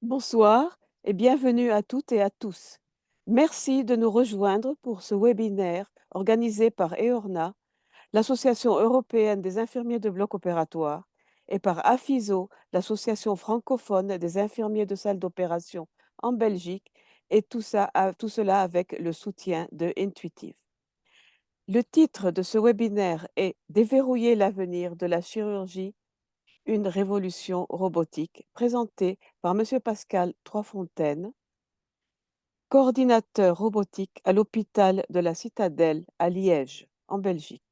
Bonsoir et bienvenue à toutes et à tous. Merci de nous rejoindre pour ce webinaire organisé par EORNA, l'Association européenne des infirmiers de bloc opératoire, et par AFISO, l'Association francophone des infirmiers de salle d'opération en Belgique, et tout cela avec le soutien de Intuitive. Le titre de ce webinaire est Déverrouiller l'avenir de la chirurgie, une révolution robotique, présenté par Monsieur Pascal Troisfontaine, coordinateur robotique à l'hôpital de la Citadelle à Liège, en Belgique.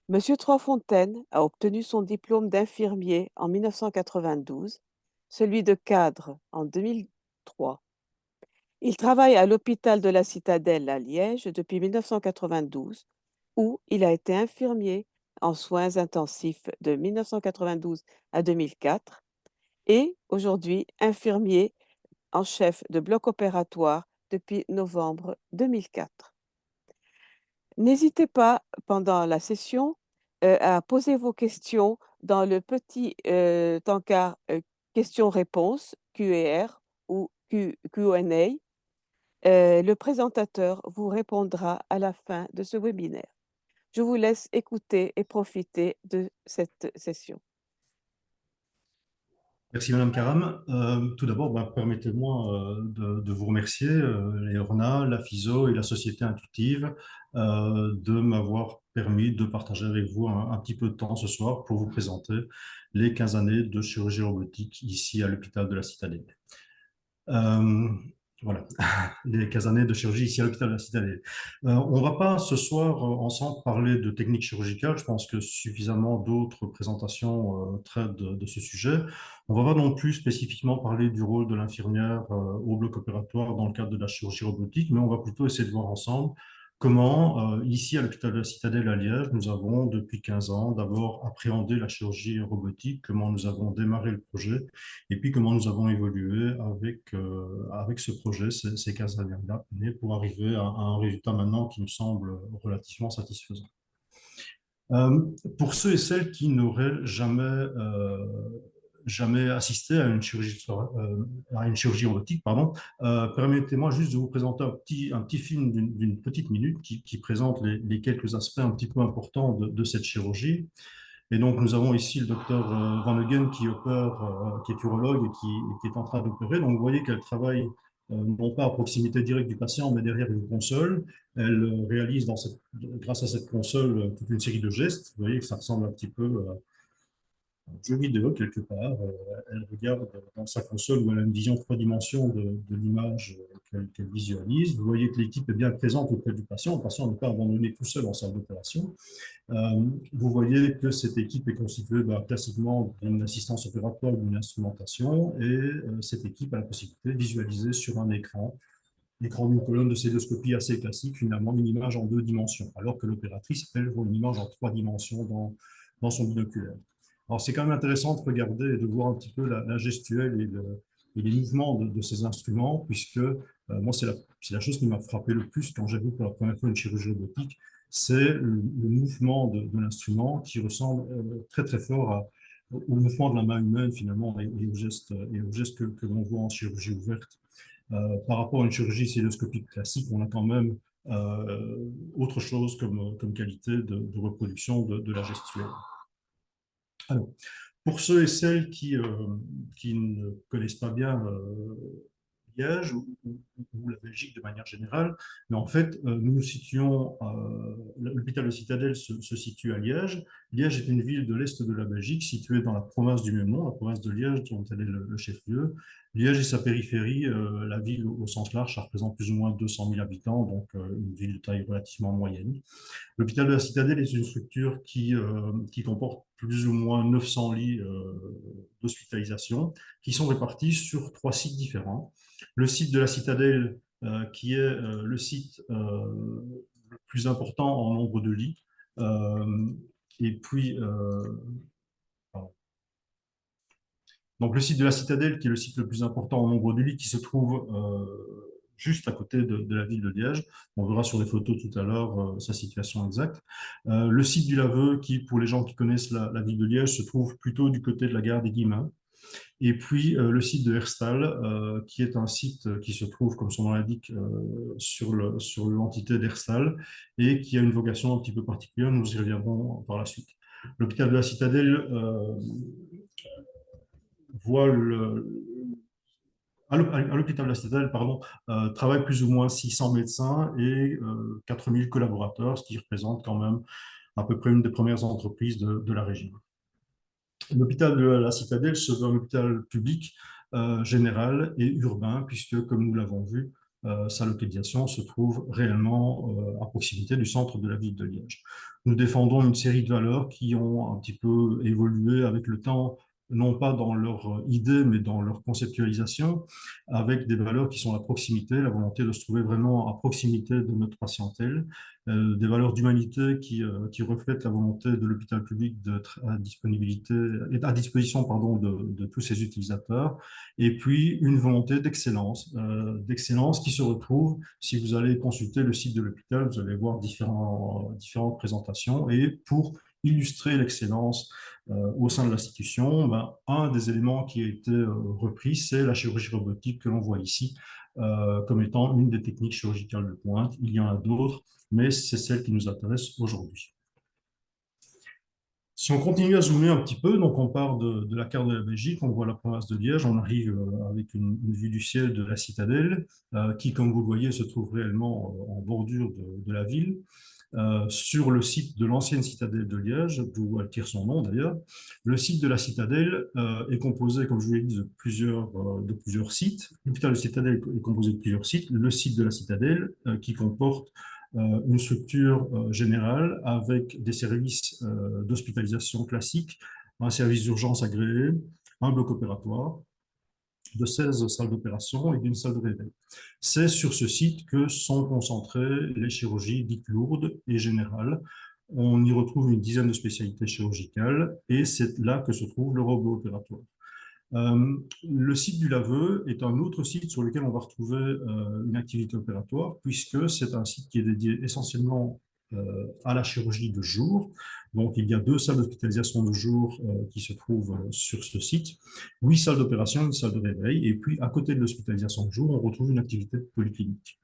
Monsieur Troisfontaine a obtenu son diplôme d'infirmier en 1992, celui de cadre en 2003. Il travaille à l'hôpital de la Citadelle à Liège depuis 1992, où il a été infirmier en soins intensifs de 1992 à 2004 et aujourd'hui infirmier en chef de bloc opératoire depuis novembre 2004. N'hésitez pas pendant la session à poser vos questions dans le petit encart questions-réponses, QR ou Q&A. Le présentateur vous répondra à la fin de ce webinaire. Je vous laisse écouter et profiter de cette session. Merci Madame Karam. Tout d'abord, permettez-moi de vous remercier, les ORNA, la FISO et la Société Intuitive, de m'avoir permis de partager avec vous un petit peu de temps ce soir pour vous présenter les 15 années de chirurgie robotique ici à l'hôpital de la Citadelle. Euh, voilà, les 15 années de chirurgie ici à l'hôpital de la Citadelle. On ne va pas ce soir ensemble parler de technique chirurgicale. Je pense que suffisamment d'autres présentations traitent de ce sujet. On ne va pas non plus spécifiquement parler du rôle de l'infirmière au bloc opératoire dans le cadre de la chirurgie robotique, mais on va plutôt essayer de voir ensemble comment, ici à l'hôpital de la Citadelle à Liège, nous avons depuis 15 ans d'abord appréhendé la chirurgie robotique, comment nous avons démarré le projet et puis comment nous avons évolué avec ce projet ces 15 dernières années pour arriver à un résultat maintenant qui nous semble relativement satisfaisant. Euh, pour ceux et celles qui n'auraient jamais assisté à une chirurgie robotique, pardon, permettez-moi juste de vous présenter un petit film d'une petite minute qui présente les quelques aspects un petit peu importants de cette chirurgie. Et donc, nous avons ici le docteur Van Heugen qui opère, qui est urologue et qui est en train d'opérer. Donc, vous voyez qu'elle travaille non pas à proximité directe du patient, mais derrière une console. Elle réalise grâce à cette console toute une série de gestes. Vous voyez que ça ressemble un petit peu jeu vidéo quelque part. Elle regarde dans sa console où elle a une vision 3 dimensions de l'image qu'elle visualise. Vous voyez que l'équipe est bien présente auprès du patient. Le patient n'est pas abandonné tout seul en salle d'opération. Vous voyez que cette équipe est constituée classiquement d'une assistance opératoire ou d'une instrumentation et cette équipe a la possibilité de visualiser sur un l'écran d'une colonne de célioscopie assez classique, finalement une image en 2 dimensions, alors que l'opératrice, elle, voit une image en 3 dimensions dans son binoculaire. Alors, c'est quand même intéressant de regarder et de voir un petit peu la gestuelle et les mouvements de ces instruments, puisque moi, c'est la chose qui m'a frappé le plus quand j'ai vu pour la première fois une chirurgie robotique, c'est le mouvement de l'instrument qui ressemble très très fort au mouvement de la main humaine finalement et aux gestes que l'on voit en chirurgie ouverte. Par rapport à une chirurgie célioscopique classique, on a quand même autre chose comme qualité de reproduction de la gestuelle. Alors, pour ceux et celles qui ne connaissent pas bien Liège ou la Belgique de manière générale, mais en fait, nous nous situons, l'hôpital de Citadelle se situe à Liège. Liège est une ville de l'Est de la Belgique, située dans la province du même nom, la province de Liège, dont elle est le chef-lieu. Liège et sa périphérie, la ville au sens large, ça représente plus ou moins 200 000 habitants, donc une ville de taille relativement moyenne. L'hôpital de la Citadelle est une structure qui comporte plus ou moins 900 lits d'hospitalisation qui sont répartis sur 3 sites différents. Le site de la Citadelle, qui est le site le plus important en nombre de lits, et puis donc le site de la Citadelle, qui est le site le plus important en nombre de lits, qui se trouve juste à côté de la ville de Liège. On verra sur les photos tout à l'heure sa situation exacte. Le site du Laveu, qui, pour les gens qui connaissent la ville de Liège, se trouve plutôt du côté de la gare des Guillemins. Et puis le site de Herstal, qui est un site qui se trouve, comme son nom l'indique, sur l'entité d'Herstal et qui a une vocation un petit peu particulière. Nous y reviendrons par la suite. L'hôpital de la Citadelle voit à l'hôpital de la Citadelle, pardon, travaillent plus ou moins 600 médecins et 4000 collaborateurs, ce qui représente quand même à peu près une des premières entreprises de la région. L'hôpital de la Citadelle se veut un hôpital public, général et urbain, puisque, comme nous l'avons vu, sa localisation se trouve réellement à proximité du centre de la ville de Liège. Nous défendons une série de valeurs qui ont un petit peu évolué avec le temps, non pas dans leur idée, mais dans leur conceptualisation, avec des valeurs qui sont la proximité, la volonté de se trouver vraiment à proximité de notre patientèle, des valeurs d'humanité qui reflètent la volonté de l'hôpital public d'être à disposition pardon, de tous ses utilisateurs, et puis une volonté d'excellence qui se retrouve, si vous allez consulter le site de l'hôpital, vous allez voir différentes présentations, et pour illustrer l'excellence au sein de l'institution, ben, un des éléments qui a été repris, c'est la chirurgie robotique que l'on voit ici comme étant une des techniques chirurgicales de pointe. Il y en a d'autres, mais c'est celle qui nous intéresse aujourd'hui. Si on continue à zoomer un petit peu, donc on part de la carte de la Belgique, on voit la province de Liège, on arrive avec une vue du ciel de la citadelle, qui, comme vous le voyez, se trouve réellement en bordure de la ville, sur le site de l'ancienne citadelle de Liège, d'où elle tire son nom d'ailleurs. Le site de la citadelle est composé, comme je vous l'ai dit, de plusieurs sites. L'hôpital de citadelle est composé de plusieurs sites. Le site de la citadelle, qui comporte une structure générale avec des services d'hospitalisation classiques, un service d'urgence agréé, un bloc opératoire, de 16 salles d'opération et d'une salle de réveil. C'est sur ce site que sont concentrées les chirurgies dites lourdes et générales. On y retrouve une dizaine de spécialités chirurgicales et c'est là que se trouve le robot opératoire. Le site du Laveu est un autre site sur lequel on va retrouver une activité opératoire, puisque c'est un site qui est dédié essentiellement à la chirurgie de jour. Donc, il y a 2 salles d'hospitalisation de jour qui se trouvent sur ce site, 8 salles d'opération, une salle de réveil, et puis à côté de l'hospitalisation de jour, on retrouve une activité polyclinique.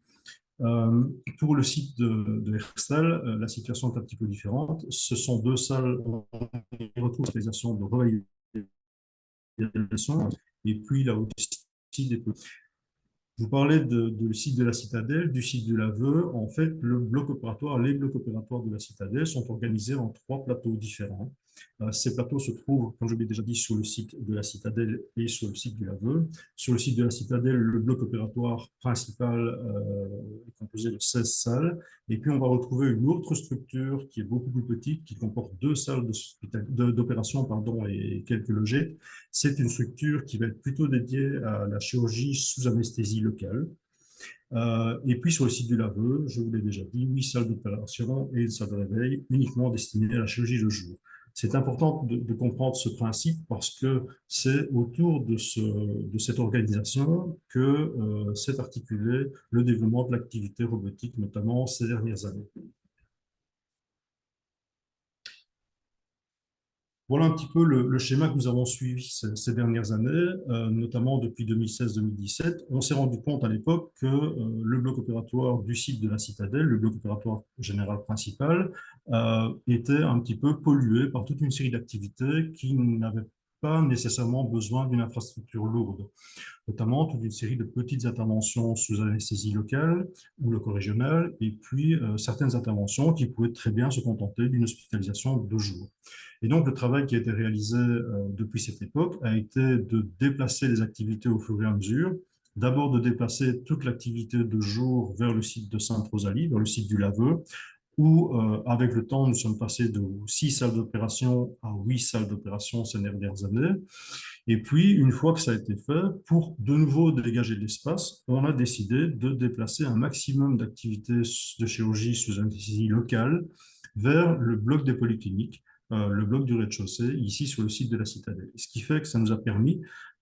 Pour le site de Herstal, la situation est un petit peu différente. Ce sont 2 salles, on y retrouve l'hospitalisation de réveil et puis là aussi des petits. Vous parlez du site de la Citadelle, du site de l'Aveu. En fait, les blocs opératoires de la Citadelle sont organisés en 3 plateaux différents. Ces plateaux se trouvent, comme je l'ai déjà dit, sur le site de la Citadelle et sur le site de l'Aveu. Sur le site de la Citadelle, le bloc opératoire principal est composé de 16 salles. Et puis, on va retrouver une autre structure qui est beaucoup plus petite, qui comporte 2 salles d'opération et quelques logettes. C'est une structure qui va être plutôt dédiée à la chirurgie sous anesthésie locale. Et puis sur le site du Laveu, je vous l'ai déjà dit, 8 salles d'opération et une salle de réveil uniquement destinées à la chirurgie de jour. C'est important de comprendre ce principe parce que c'est autour de cette organisation que s'est articulé le développement de l'activité robotique, notamment ces dernières années. Voilà un petit peu le schéma que nous avons suivi ces dernières années, notamment depuis 2016-2017. On s'est rendu compte à l'époque que le bloc opératoire du site de la Citadelle, le bloc opératoire général principal, était un petit peu pollué par toute une série d'activités qui n'avaient pas nécessairement besoin d'une infrastructure lourde, notamment toute une série de petites interventions sous anesthésie locale ou loco-régionale, et puis certaines interventions qui pouvaient très bien se contenter d'une hospitalisation de jour. Et donc, le travail qui a été réalisé depuis cette époque a été de déplacer les activités au fur et à mesure, d'abord de déplacer toute l'activité de jour vers le site de Sainte-Rosalie, vers le site du Laveu, où, avec le temps, nous sommes passés de 6 salles d'opération à 8 salles d'opération ces dernières années. Et puis, une fois que ça a été fait, pour de nouveau dégager de l'espace, on a décidé de déplacer un maximum d'activités de chirurgie sous anesthésie locale vers le bloc des polycliniques, le bloc du rez-de-chaussée, ici sur le site de la Citadelle. Ce qui fait que ça nous a permis,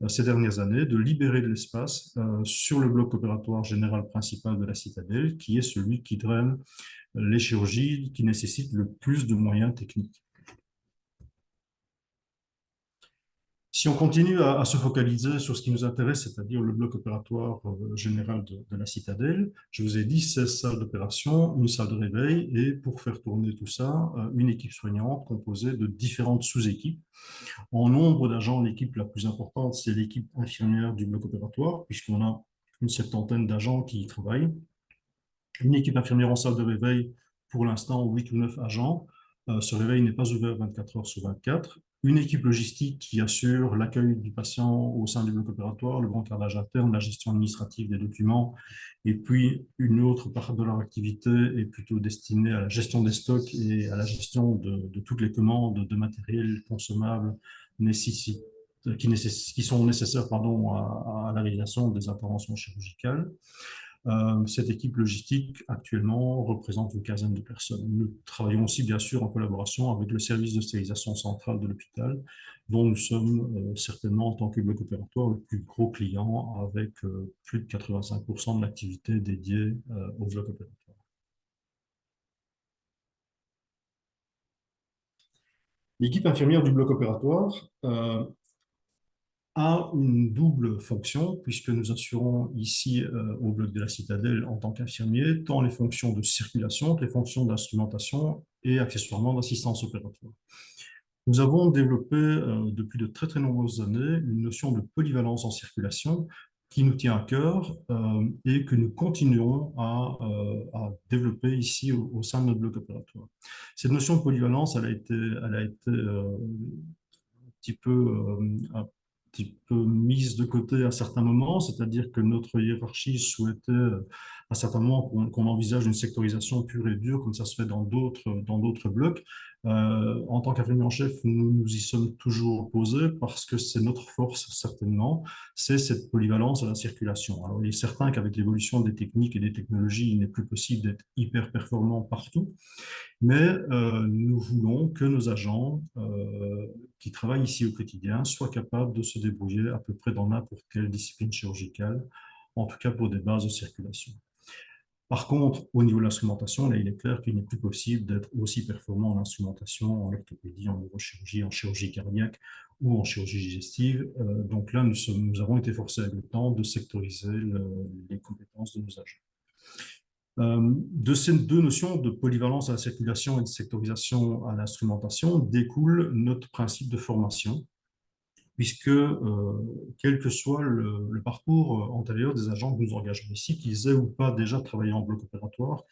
ces dernières années, de libérer de l'espace sur le bloc opératoire général principal de la Citadelle, qui est celui qui draine les chirurgies qui nécessitent le plus de moyens techniques. Si on continue à se focaliser sur ce qui nous intéresse, c'est-à-dire le bloc opératoire général de la citadelle, je vous ai dit 16 salles d'opération, une salle de réveil et pour faire tourner tout ça, une équipe soignante composée de différentes sous-équipes. En nombre d'agents, l'équipe la plus importante, c'est l'équipe infirmière du bloc opératoire, puisqu'on a une septantaine d'agents qui y travaillent. Une équipe infirmière en salle de réveil, pour l'instant, 8 ou 9 agents. Ce réveil n'est pas ouvert 24 heures sur 24. Une équipe logistique qui assure l'accueil du patient au sein du bloc opératoire, le brancardage interne, la gestion administrative des documents, et puis une autre part de leur activité est plutôt destinée à la gestion des stocks et à la gestion de toutes les commandes de matériel consommable qui sont nécessaires à la réalisation des interventions chirurgicales. Cette équipe logistique actuellement représente une quinzaine de personnes. Nous travaillons aussi bien sûr en collaboration avec le service de stérilisation centrale de l'hôpital, dont nous sommes certainement en tant que bloc opératoire le plus gros client avec plus de 85% de l'activité dédiée au bloc opératoire. L'équipe infirmière du bloc opératoire a une double fonction, puisque nous assurons ici au bloc de la Citadelle en tant qu'infirmier, tant les fonctions de circulation que les fonctions d'instrumentation et accessoirement d'assistance opératoire. Nous avons développé depuis de très très nombreuses années une notion de polyvalence en circulation qui nous tient à cœur et que nous continuons à développer ici au sein de notre bloc opératoire. Cette notion de polyvalence, elle a été un petit peu mise de côté à certains moments, c'est-à-dire que notre hiérarchie souhaitait à certains moments qu'on envisage une sectorisation pure et dure, comme ça se fait dans d'autres blocs. En tant qu'infirmier en chef, nous nous y sommes toujours opposés parce que c'est notre force, certainement, c'est cette polyvalence à la circulation. Alors, il est certain qu'avec l'évolution des techniques et des technologies, il n'est plus possible d'être hyper performant partout, mais nous voulons que nos agents qui travaillent ici au quotidien soient capables de se débrouiller à peu près dans n'importe quelle discipline chirurgicale, en tout cas pour des bases de circulation. Par contre, au niveau de l'instrumentation, là, il est clair qu'il n'est plus possible d'être aussi performant en instrumentation, en orthopédie, en neurochirurgie, en chirurgie cardiaque ou en chirurgie digestive. Donc là, nous avons été forcés avec le temps de sectoriser les compétences de nos agents. De ces deux notions de polyvalence à la circulation et de sectorisation à l'instrumentation découle notre principe de formation, puisque quel que soit le parcours antérieur des agents que nous engageons ici, qu'ils aient ou pas déjà travaillé en bloc opératoire,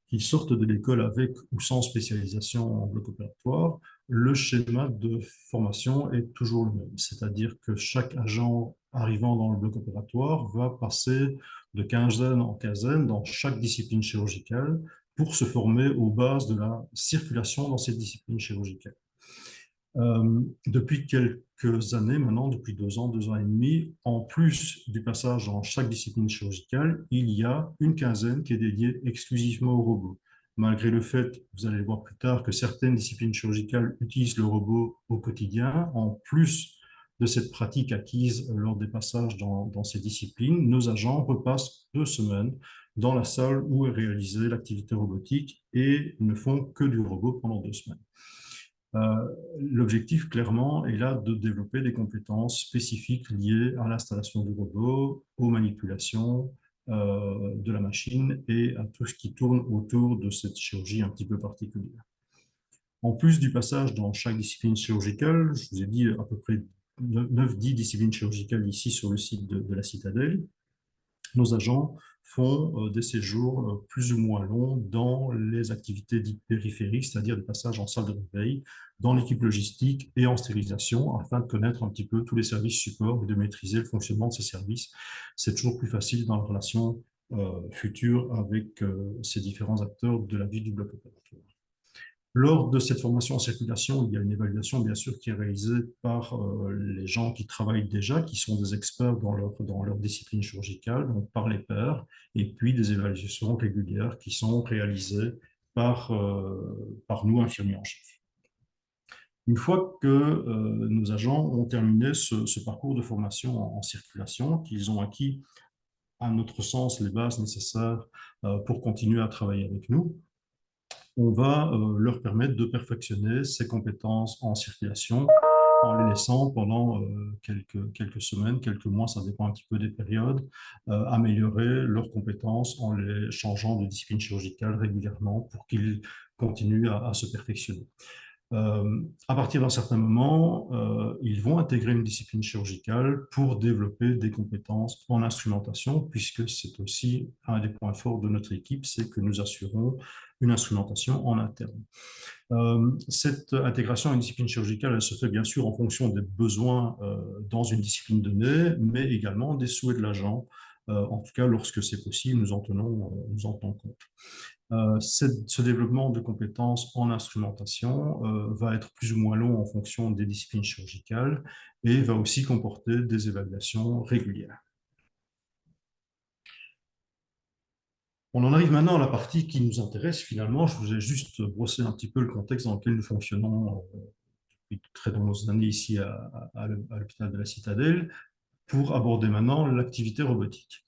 qu'ils sortent de l'école avec ou sans spécialisation en bloc opératoire, le schéma de formation est toujours le même. C'est-à-dire que chaque agent arrivant dans le bloc opératoire va passer de quinzaine en quinzaine dans chaque discipline chirurgicale pour se former aux bases de la circulation dans cette discipline chirurgicale. Depuis quelques années maintenant, depuis 2 ans et demi, en plus du passage dans chaque discipline chirurgicale, il y a une quinzaine qui est dédiée exclusivement au robot. Malgré le fait, vous allez le voir plus tard, que certaines disciplines chirurgicales utilisent le robot au quotidien, en plus de cette pratique acquise lors des passages dans ces disciplines, nos agents repassent 2 semaines dans la salle où est réalisée l'activité robotique et ne font que du robot pendant 2 semaines. L'objectif, clairement, est là de développer des compétences spécifiques liées à l'installation du robot, aux manipulations de la machine et à tout ce qui tourne autour de cette chirurgie un petit peu particulière. En plus du passage dans chaque discipline chirurgicale, je vous ai dit à peu près 9-10 disciplines chirurgicales ici sur le site de la Citadelle, nos agents font des séjours plus ou moins longs dans les activités dites périphériques, c'est-à-dire des passages en salle de réveil, dans l'équipe logistique et en stérilisation, afin de connaître un petit peu tous les services supports et de maîtriser le fonctionnement de ces services. C'est toujours plus facile dans la relation future avec ces différents acteurs de la vie du bloc opératoire. Lors de cette formation en circulation, il y a une évaluation, bien sûr, qui est réalisée par les gens qui travaillent déjà, qui sont des experts dans leur discipline chirurgicale, donc par les pairs, et puis des évaluations régulières qui sont réalisées par nous, infirmiers en chef. Une fois que nos agents ont terminé ce parcours de formation en circulation, qu'ils ont acquis, à notre sens, les bases nécessaires pour continuer à travailler avec nous, on va leur permettre de perfectionner ces compétences en circulation en les laissant pendant quelques semaines, quelques mois, ça dépend un petit peu des périodes, améliorer leurs compétences en les changeant de discipline chirurgicale régulièrement pour qu'ils continuent à se perfectionner. À partir d'un certain moment, ils vont intégrer une discipline chirurgicale pour développer des compétences en instrumentation, puisque c'est aussi un des points forts de notre équipe, c'est que nous assurons une instrumentation en interne. Cette intégration à une discipline chirurgicale, elle se fait bien sûr en fonction des besoins dans une discipline donnée, mais également des souhaits de l'agent. En tout cas, lorsque c'est possible, nous en tenons compte. Ce développement de compétences en instrumentation va être plus ou moins long en fonction des disciplines chirurgicales et va aussi comporter des évaluations régulières. On en arrive maintenant à la partie qui nous intéresse finalement. Je vous ai juste brossé un petit peu le contexte dans lequel nous fonctionnons depuis de très nombreuses années ici à l'hôpital de la Citadelle pour aborder maintenant l'activité robotique.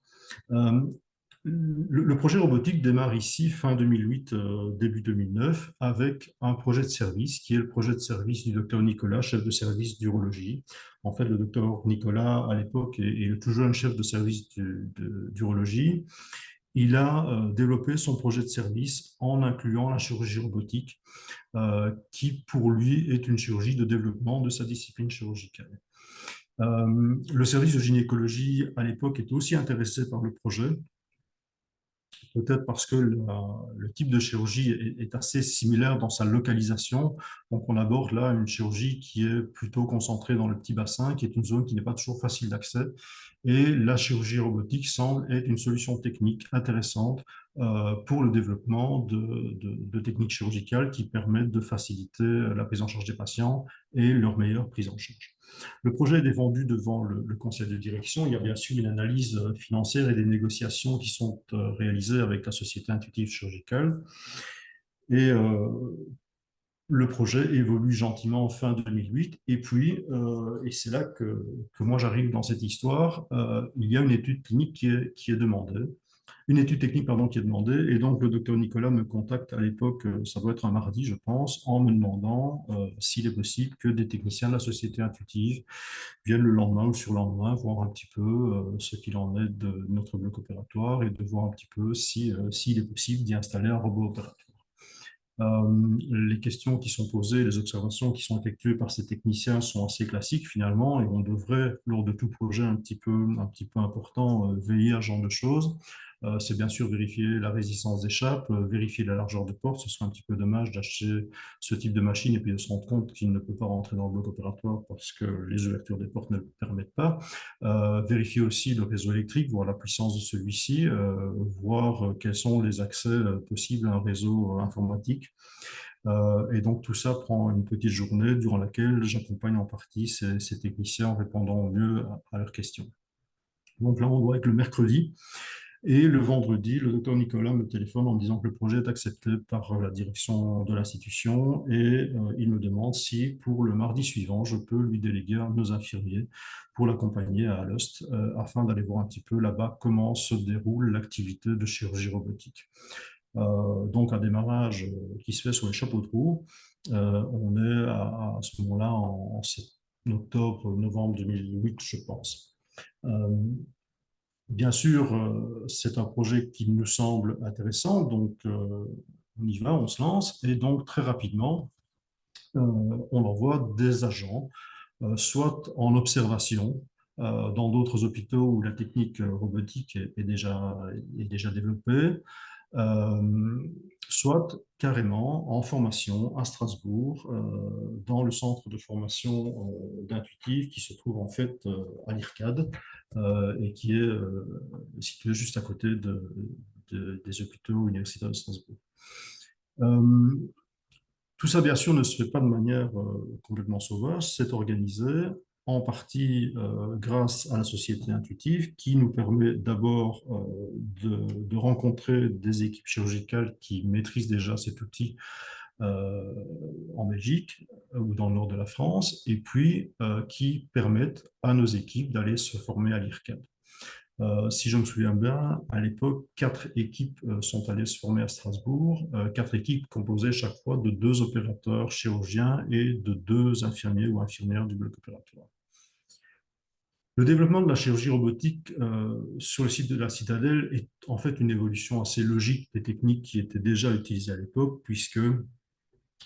Euh, le projet robotique démarre ici fin 2008, début 2009, avec un projet de service qui est le projet de service du docteur Nicolas, chef de service d'urologie. En fait, le docteur Nicolas, à l'époque, est le tout jeune chef de service d'urologie. Il a développé son projet de service en incluant la chirurgie robotique, qui pour lui est une chirurgie de développement de sa discipline chirurgicale. Le service de gynécologie, à l'époque, était aussi intéressé par le projet, peut-être parce que le type de chirurgie est assez similaire dans sa localisation. Donc, on aborde là une chirurgie qui est plutôt concentrée dans le petit bassin, qui est une zone qui n'est pas toujours facile d'accès. Et la chirurgie robotique semble être une solution technique intéressante pour le développement de techniques chirurgicales qui permettent de faciliter la prise en charge des patients et leur meilleure prise en charge. Le projet est défendu devant le conseil de direction. Il y a bien sûr une analyse financière et des négociations qui sont réalisées avec la société intuitive chirurgicale. Et le projet évolue gentiment en fin 2008. Et puis, et c'est là que moi j'arrive dans cette histoire, il y a une étude clinique qui est demandée. Une étude technique, pardon, qui est demandée. Et donc, le docteur Nicolas me contacte à l'époque, ça doit être un mardi, je pense, en me demandant s'il est possible que des techniciens de la société intuitive viennent le lendemain ou sur le lendemain voir un petit peu ce qu'il en est de notre bloc opératoire et de voir un petit peu s'il est possible d'y installer un robot opératoire. Les questions qui sont posées, les observations qui sont effectuées par ces techniciens sont assez classiques finalement, et on devrait, lors de tout projet un petit peu important, veiller à ce genre de choses. C'est bien sûr vérifier la résistance d'échappe, vérifier la largeur de porte. Ce serait un petit peu dommage d'acheter ce type de machine et puis de se rendre compte qu'il ne peut pas rentrer dans le bloc opératoire parce que les ouvertures des portes ne le permettent pas. Vérifier aussi le réseau électrique, voir la puissance de celui-ci, voir quels sont les accès possibles à un réseau informatique. Et donc tout ça prend une petite journée durant laquelle j'accompagne en partie ces techniciens en répondant au mieux à leurs questions. Donc là, on doit être le mercredi. Et le vendredi, le docteur Nicolas me téléphone en me disant que le projet est accepté par la direction de l'institution et il me demande si pour le mardi suivant, je peux lui déléguer un de nos infirmiers pour l'accompagner à Alost afin d'aller voir un petit peu là-bas comment se déroule l'activité de chirurgie robotique. Donc un démarrage qui se fait sur les chapeaux de roue. On est à ce moment-là en octobre, novembre 2008, je pense. Bien sûr, c'est un projet qui nous semble intéressant, donc on y va, on se lance, et donc très rapidement, on envoie des agents, soit en observation dans d'autres hôpitaux où la technique robotique est déjà développée, euh, soit carrément en formation à Strasbourg, dans le centre de formation d'Intuitive qui se trouve en fait à l'IRCAD et qui est situé juste à côté des hôpitaux universitaires de Strasbourg. Euh, Tout ça, bien sûr, ne se fait pas de manière complètement sauvage, c'est organisé en partie grâce à la société intuitive qui nous permet d'abord de rencontrer des équipes chirurgicales qui maîtrisent déjà cet outil euh, en Belgique ou dans le nord de la France et puis qui permettent à nos équipes d'aller se former à l'IRCAD. Si je me souviens bien, à l'époque, 4 équipes sont allées se former à Strasbourg, 4 équipes composées chaque fois de 2 opérateurs chirurgiens et de 2 infirmiers ou infirmières du bloc opératoire. Le développement de la chirurgie robotique sur le site de la Citadelle est en fait une évolution assez logique des techniques qui étaient déjà utilisées à l'époque, puisque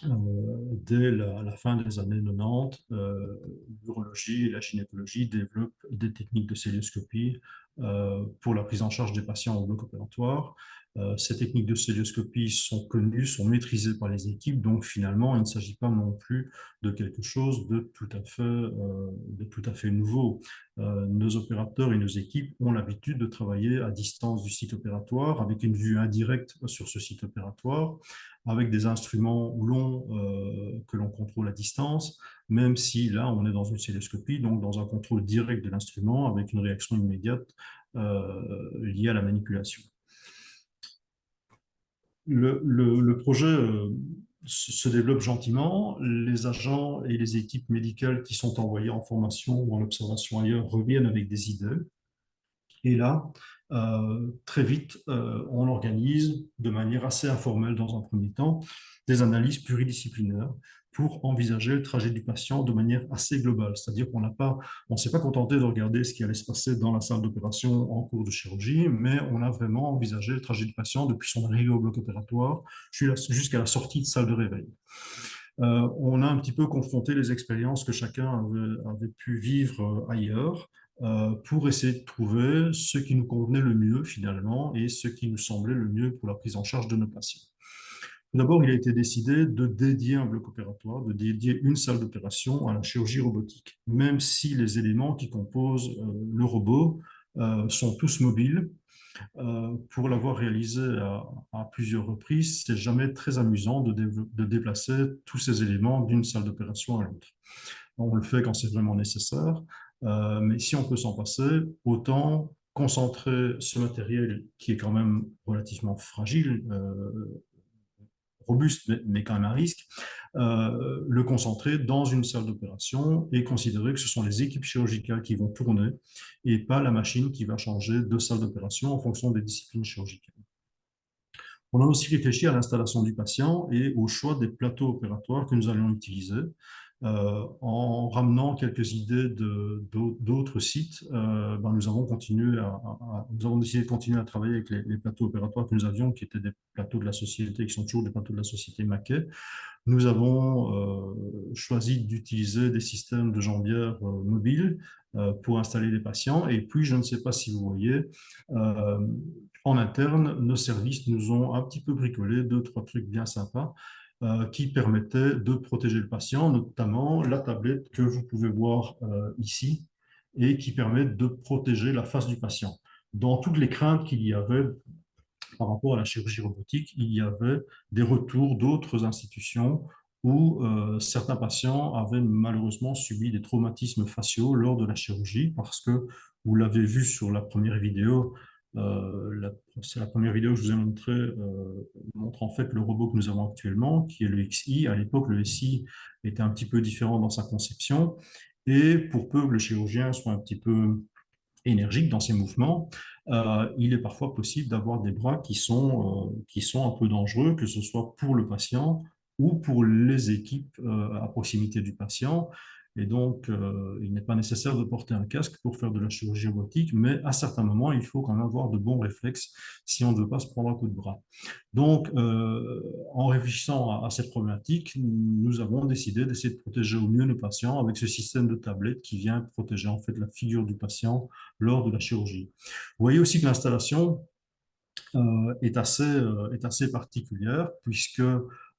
dès la fin des années 90, l'urologie et la gynécologie développent des techniques de cœlioscopie pour la prise en charge des patients au bloc opératoire. Ces techniques de cœlioscopie sont connues, sont maîtrisées par les équipes, donc finalement, il ne s'agit pas non plus de quelque chose de tout à fait nouveau. Nos opérateurs et nos équipes ont l'habitude de travailler à distance du site opératoire, avec une vue indirecte sur ce site opératoire, avec des instruments longs que l'on contrôle à distance, même si là, on est dans une cœlioscopie, donc dans un contrôle direct de l'instrument, avec une réaction immédiate liée à la manipulation. Le projet se développe gentiment. Les agents et les équipes médicales qui sont envoyés en formation ou en observation ailleurs reviennent avec des idées. Et là, très vite, on organise de manière assez informelle dans un premier temps des analyses pluridisciplinaires pour envisager le trajet du patient de manière assez globale. C'est-à-dire qu'on ne s'est pas contenté de regarder ce qui allait se passer dans la salle d'opération en cours de chirurgie, mais on a vraiment envisagé le trajet du patient depuis son arrivée au bloc opératoire jusqu'à la sortie de salle de réveil. On a un petit peu confronté les expériences que chacun avait pu vivre ailleurs pour essayer de trouver ce qui nous convenait le mieux finalement et ce qui nous semblait le mieux pour la prise en charge de nos patients. D'abord, il a été décidé de dédier un bloc opératoire, de dédier une salle d'opération à la chirurgie robotique, même si les éléments qui composent le robot sont tous mobiles. Pour l'avoir réalisé à plusieurs reprises, c'est jamais très amusant de déplacer tous ces éléments d'une salle d'opération à l'autre. On le fait quand c'est vraiment nécessaire, mais si on peut s'en passer, autant concentrer ce matériel qui est quand même relativement fragile, robuste, mais quand même un risque, le concentrer dans une salle d'opération et considérer que ce sont les équipes chirurgicales qui vont tourner et pas la machine qui va changer de salle d'opération en fonction des disciplines chirurgicales. On a aussi réfléchi à l'installation du patient et au choix des plateaux opératoires que nous allons utiliser. En ramenant quelques idées d'autres sites, nous avons décidé de continuer à travailler avec les plateaux opératoires que nous avions, qui étaient des plateaux de la société, qui sont toujours des plateaux de la société Maquet. Nous avons choisi d'utiliser des systèmes de jambières mobiles pour installer les patients. Et puis, je ne sais pas si vous voyez, en interne, nos services nous ont un petit peu bricolé 2, 3 trucs bien sympas qui permettaient de protéger le patient, notamment la tablette que vous pouvez voir ici et qui permet de protéger la face du patient. Dans toutes les craintes qu'il y avait par rapport à la chirurgie robotique, il y avait des retours d'autres institutions où certains patients avaient malheureusement subi des traumatismes faciaux lors de la chirurgie parce que, vous l'avez vu sur la première vidéo, c'est la première vidéo que je vous ai montrée, montre en fait le robot que nous avons actuellement, qui est le XI. À l'époque, le SI était un petit peu différent dans sa conception. Et pour peu que le chirurgien soit un petit peu énergique dans ses mouvements, il est parfois possible d'avoir des bras qui sont un peu dangereux, que ce soit pour le patient ou pour les équipes à proximité du patient. Et donc, il n'est pas nécessaire de porter un casque pour faire de la chirurgie robotique, mais à certains moments, il faut quand même avoir de bons réflexes si on ne veut pas se prendre un coup de bras. Donc, en réfléchissant à cette problématique, nous avons décidé d'essayer de protéger au mieux nos patients avec ce système de tablette qui vient protéger en fait la figure du patient lors de la chirurgie. Vous voyez aussi que l'installation est assez particulière puisque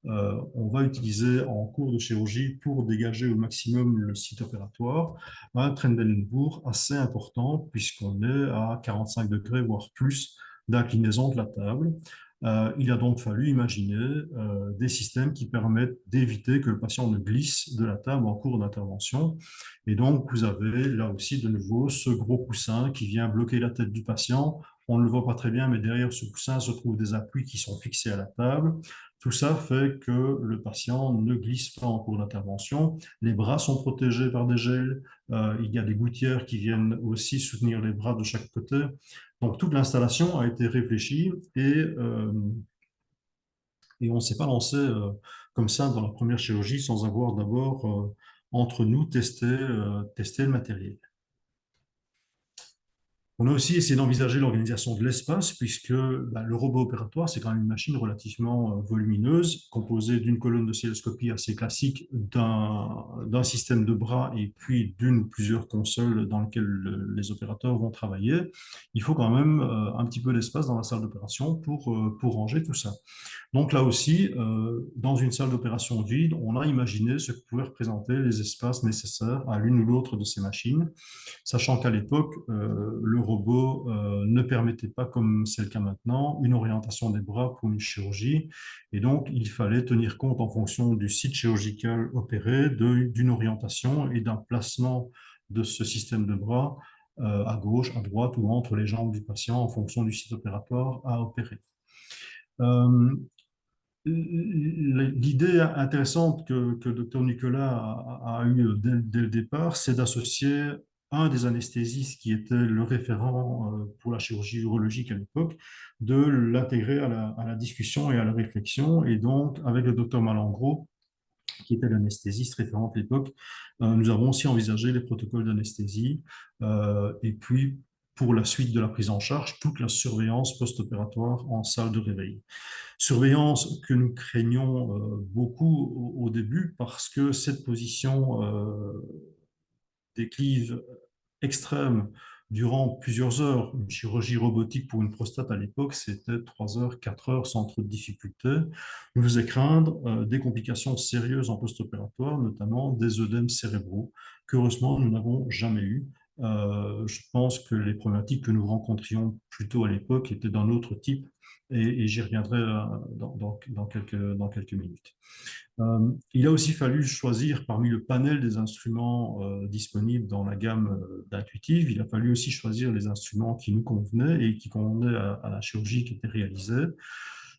on va utiliser en cours de chirurgie pour dégager au maximum le site opératoire un Trendelenburg assez important puisqu'on est à 45 degrés voire plus d'inclinaison de la table. Il a donc fallu imaginer des systèmes qui permettent d'éviter que le patient ne glisse de la table en cours d'intervention. Et donc, vous avez là aussi de nouveau ce gros coussin qui vient bloquer la tête du patient On ne le voit pas très bien, mais derrière ce coussin se trouvent des appuis qui sont fixés à la table. Tout ça fait que le patient ne glisse pas en cours d'intervention. Les bras sont protégés par des gels. Il y a des gouttières qui viennent aussi soutenir les bras de chaque côté. Donc toute l'installation a été réfléchie et on ne s'est pas lancé comme ça dans la première chirurgie sans avoir d'abord entre nous testé le matériel. On a aussi essayé d'envisager l'organisation de l'espace, puisque le robot opératoire, c'est quand même une machine relativement volumineuse, composée d'une colonne d'oscilloscopie assez classique, d'un système de bras et puis d'une ou plusieurs consoles dans lesquelles les opérateurs vont travailler. Il faut quand même un petit peu d'espace dans la salle d'opération pour ranger tout ça. Donc là aussi, dans une salle d'opération vide, on a imaginé ce que pouvaient représenter les espaces nécessaires à l'une ou l'autre de ces machines, sachant qu'à l'époque, le robot ne permettait pas, comme c'est le cas maintenant, une orientation des bras pour une chirurgie. Et donc, il fallait tenir compte en fonction du site chirurgical opéré, d'une orientation et d'un placement de ce système de bras à gauche, à droite ou entre les jambes du patient en fonction du site opératoire à opérer. Euh, L'idée intéressante que le docteur Nicolas a eue dès le départ, c'est d'associer un des anesthésistes qui était le référent pour la chirurgie urologique à l'époque, de l'intégrer à la discussion et à la réflexion. Et donc, avec le docteur Malengro, qui était l'anesthésiste référent à l'époque, nous avons aussi envisagé les protocoles d'anesthésie et puis, pour la suite de la prise en charge, toute la surveillance post-opératoire en salle de réveil. Surveillance que nous craignons beaucoup au début parce que cette position déclive extrême durant plusieurs heures. Une chirurgie robotique pour une prostate à l'époque, c'était 3 heures, 4 heures sans trop de difficultés, nous faisait craindre des complications sérieuses en post-opératoire, notamment des œdèmes cérébraux, qu'heureusement nous n'avons jamais eu. Je pense que les problématiques que nous rencontrions plutôt à l'époque étaient d'un autre type et j'y reviendrai dans quelques minutes. Il a aussi fallu choisir parmi le panel des instruments disponibles dans la gamme d'Intuitive, il a fallu aussi choisir les instruments qui nous convenaient et qui convenaient à la chirurgie qui était réalisée.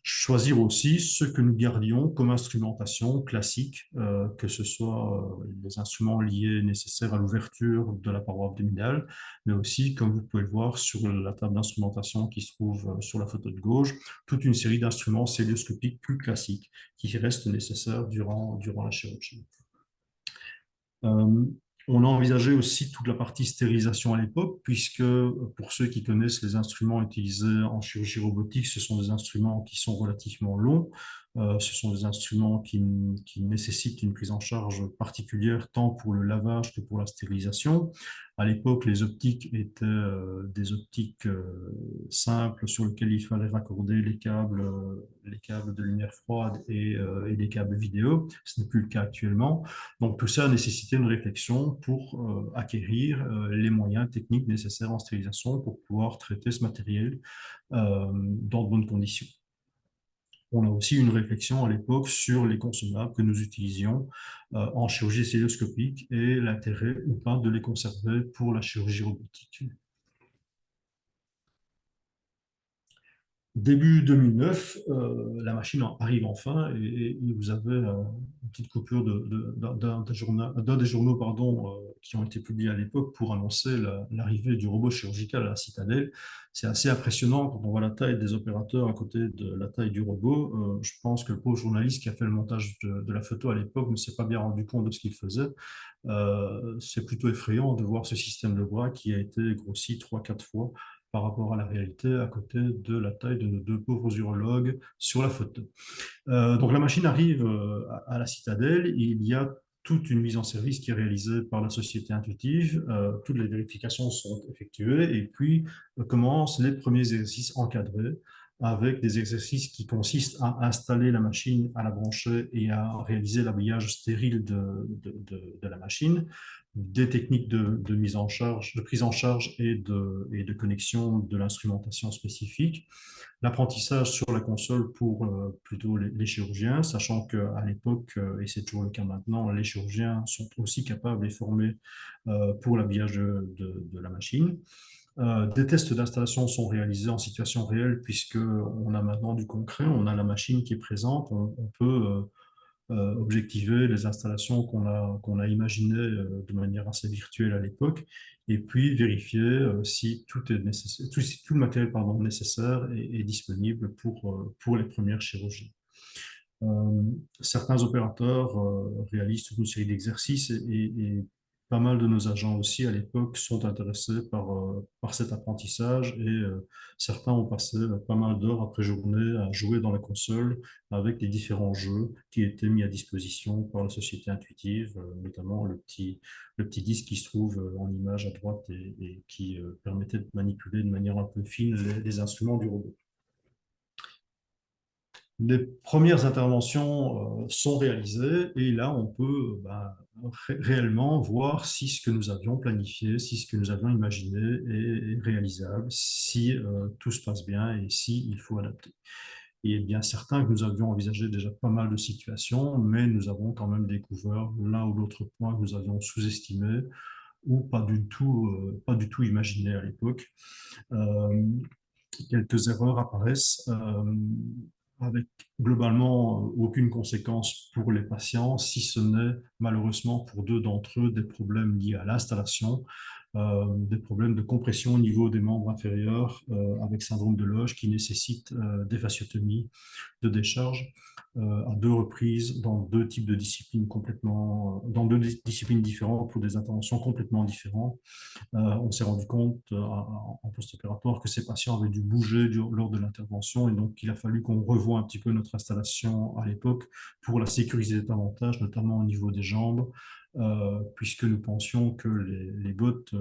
Choisir aussi ce que nous gardions comme instrumentation classique, que ce soit les instruments liés nécessaires à l'ouverture de la paroi abdominale, mais aussi, comme vous pouvez le voir sur la table d'instrumentation qui se trouve sur la photo de gauche, toute une série d'instruments célioscopiques plus classiques qui restent nécessaires durant la chirurgie. Euh, on a envisagé aussi toute la partie stérilisation à l'époque, puisque pour ceux qui connaissent les instruments utilisés en chirurgie robotique, ce sont des instruments qui sont relativement longs. Ce sont des instruments qui nécessitent une prise en charge particulière tant pour le lavage que pour la stérilisation. À l'époque, les optiques étaient des optiques simples sur lesquelles il fallait raccorder les câbles de lumière froide et les câbles vidéo. Ce n'est plus le cas actuellement. Donc tout ça a nécessité une réflexion pour acquérir les moyens techniques nécessaires en stérilisation pour pouvoir traiter ce matériel dans de bonnes conditions. On a aussi une réflexion à l'époque sur les consommables que nous utilisions en chirurgie célioscopique et l'intérêt ou pas de les conserver pour la chirurgie robotique. Début 2009, la machine arrive enfin et vous avez une petite coupure d'un des journaux qui ont été publiés à l'époque pour annoncer l'arrivée du robot chirurgical à la Citadelle. C'est assez impressionnant quand on voit la taille des opérateurs à côté de la taille du robot. Je pense que le pauvre journaliste qui a fait le montage de la photo à l'époque ne s'est pas bien rendu compte de ce qu'il faisait. C'est plutôt effrayant de voir ce système de bras qui a été grossi 3-4 fois par rapport à la réalité à côté de la taille de nos deux pauvres urologues sur la photo. Donc la machine arrive à la Citadelle et il y a toute une mise en service qui est réalisée par la société Intuitive. Toutes les vérifications sont effectuées et puis commencent les premiers exercices encadrés avec des exercices qui consistent à installer la machine, à la brancher et à réaliser l'habillage stérile de la machine, des techniques de mise en charge, de prise en charge et de connexion de l'instrumentation spécifique, l'apprentissage sur la console pour plutôt les chirurgiens, sachant qu'à l'époque, et c'est toujours le cas maintenant, les chirurgiens sont aussi capables et formés pour l'habillage de la machine. Des tests d'installation sont réalisés en situation réelle puisque on a maintenant du concret, on a la machine qui est présente, on peut objectiver les installations qu'on a imaginées de manière assez virtuelle à l'époque, et puis vérifier si tout est nécessaire, si tout le matériel pardon, nécessaire est disponible pour les premières chirurgies. Euh, Certains opérateurs réalisent toute une série d'exercices et pas mal de nos agents aussi à l'époque sont intéressés par cet apprentissage et certains ont passé pas mal d'heures après journée à jouer dans la console avec les différents jeux qui étaient mis à disposition par la société intuitive, notamment le petit disque qui se trouve en image à droite et qui permettait de manipuler de manière un peu fine les instruments du robot. Les premières interventions sont réalisées et là, on peut réellement voir si ce que nous avions planifié, si ce que nous avions imaginé est réalisable, si tout se passe bien et si il faut adapter. Il est bien certain que nous avions envisagé déjà pas mal de situations, mais nous avons quand même découvert l'un ou l'autre point que nous avions sous-estimé ou pas du tout imaginé à l'époque. Euh, Quelques erreurs apparaissent avec globalement aucune conséquence pour les patients, si ce n'est malheureusement pour deux d'entre eux des problèmes liés à l'installation, des problèmes de compression au niveau des membres inférieurs avec syndrome de Loge qui nécessitent des fasciotomies de décharge à deux reprises dans deux types de disciplines dans deux disciplines différentes pour des interventions complètement différentes. On s'est rendu compte en post-opératoire que ces patients avaient dû bouger lors de l'intervention et donc il a fallu qu'on revoie un petit peu notre installation à l'époque pour la sécuriser davantage, notamment au niveau des jambes, puisque nous pensions que les bottes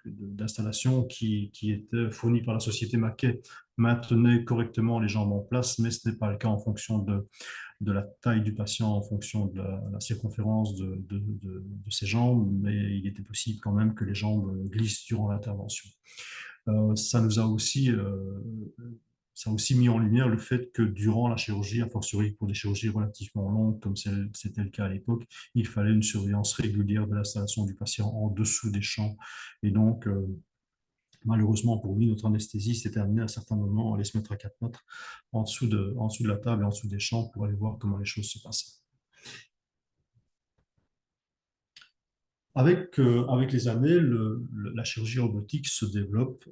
d'installation qui étaient fournies par la société Maquet maintenaient correctement les jambes en place, mais ce n'est pas le cas en fonction de la taille du patient en fonction de la circonférence de ses jambes, mais il était possible quand même que les jambes glissent durant l'intervention. Ça nous a aussi, ça a aussi mis en lumière le fait que durant la chirurgie, a fortiori pour des chirurgies relativement longues, comme c'était le cas à l'époque, il fallait une surveillance régulière de l'installation du patient en dessous des champs. Et donc, malheureusement pour lui, notre anesthésiste était amené à certains moments à aller se mettre à 4 mètres en dessous de la table et en dessous des champs pour aller voir comment les choses se passaient. Avec les années, la chirurgie robotique se développe.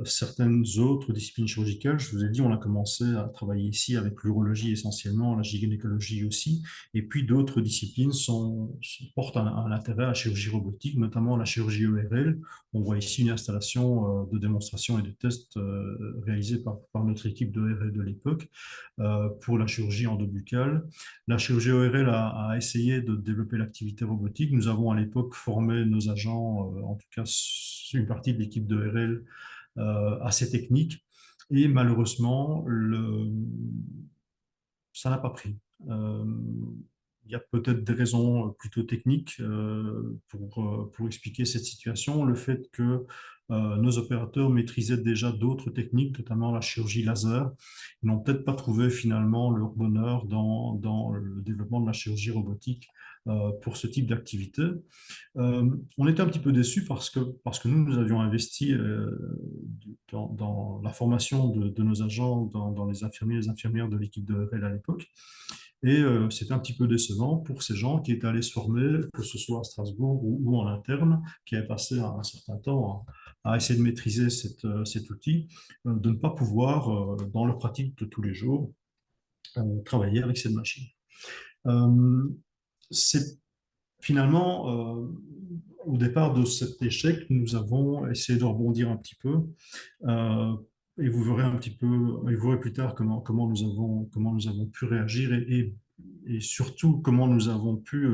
Certaines autres disciplines chirurgicales, je vous ai dit, on a commencé à travailler ici avec l'urologie essentiellement, la gynécologie aussi, et puis d'autres disciplines portent un intérêt à la chirurgie robotique, notamment la chirurgie ERL. On voit ici une installation de démonstration et de tests réalisés par notre équipe d'ERL de l'époque pour la chirurgie endobuccale. La chirurgie ORL a essayé de développer l'activité robotique. Nous avons à l'époque formé nos agents, en tout cas une partie de l'équipe de RL, à ces techniques. Et malheureusement, ça n'a pas pris. Il y a peut-être des raisons plutôt techniques pour expliquer cette situation. Le fait que nos opérateurs maîtrisaient déjà d'autres techniques, notamment la chirurgie laser, ils n'ont peut-être pas trouvé finalement leur bonheur dans le développement de la chirurgie robotique pour ce type d'activité. On était un petit peu déçus parce que nous avions investi dans la formation de nos agents, dans les infirmiers et les infirmières de l'équipe de RL à l'époque. Et c'était un petit peu décevant pour ces gens qui étaient allés se former, que ce soit à Strasbourg ou en interne, qui avaient passé un certain temps à essayer de maîtriser cet outil, de ne pas pouvoir, dans leur pratique de tous les jours, travailler avec cette machine. Euh, c'est finalement, au départ de cet échec, nous avons essayé de rebondir un petit peu. Euh, et vous verrez un petit peu, et vous verrez plus tard comment nous avons pu réagir et surtout comment nous avons pu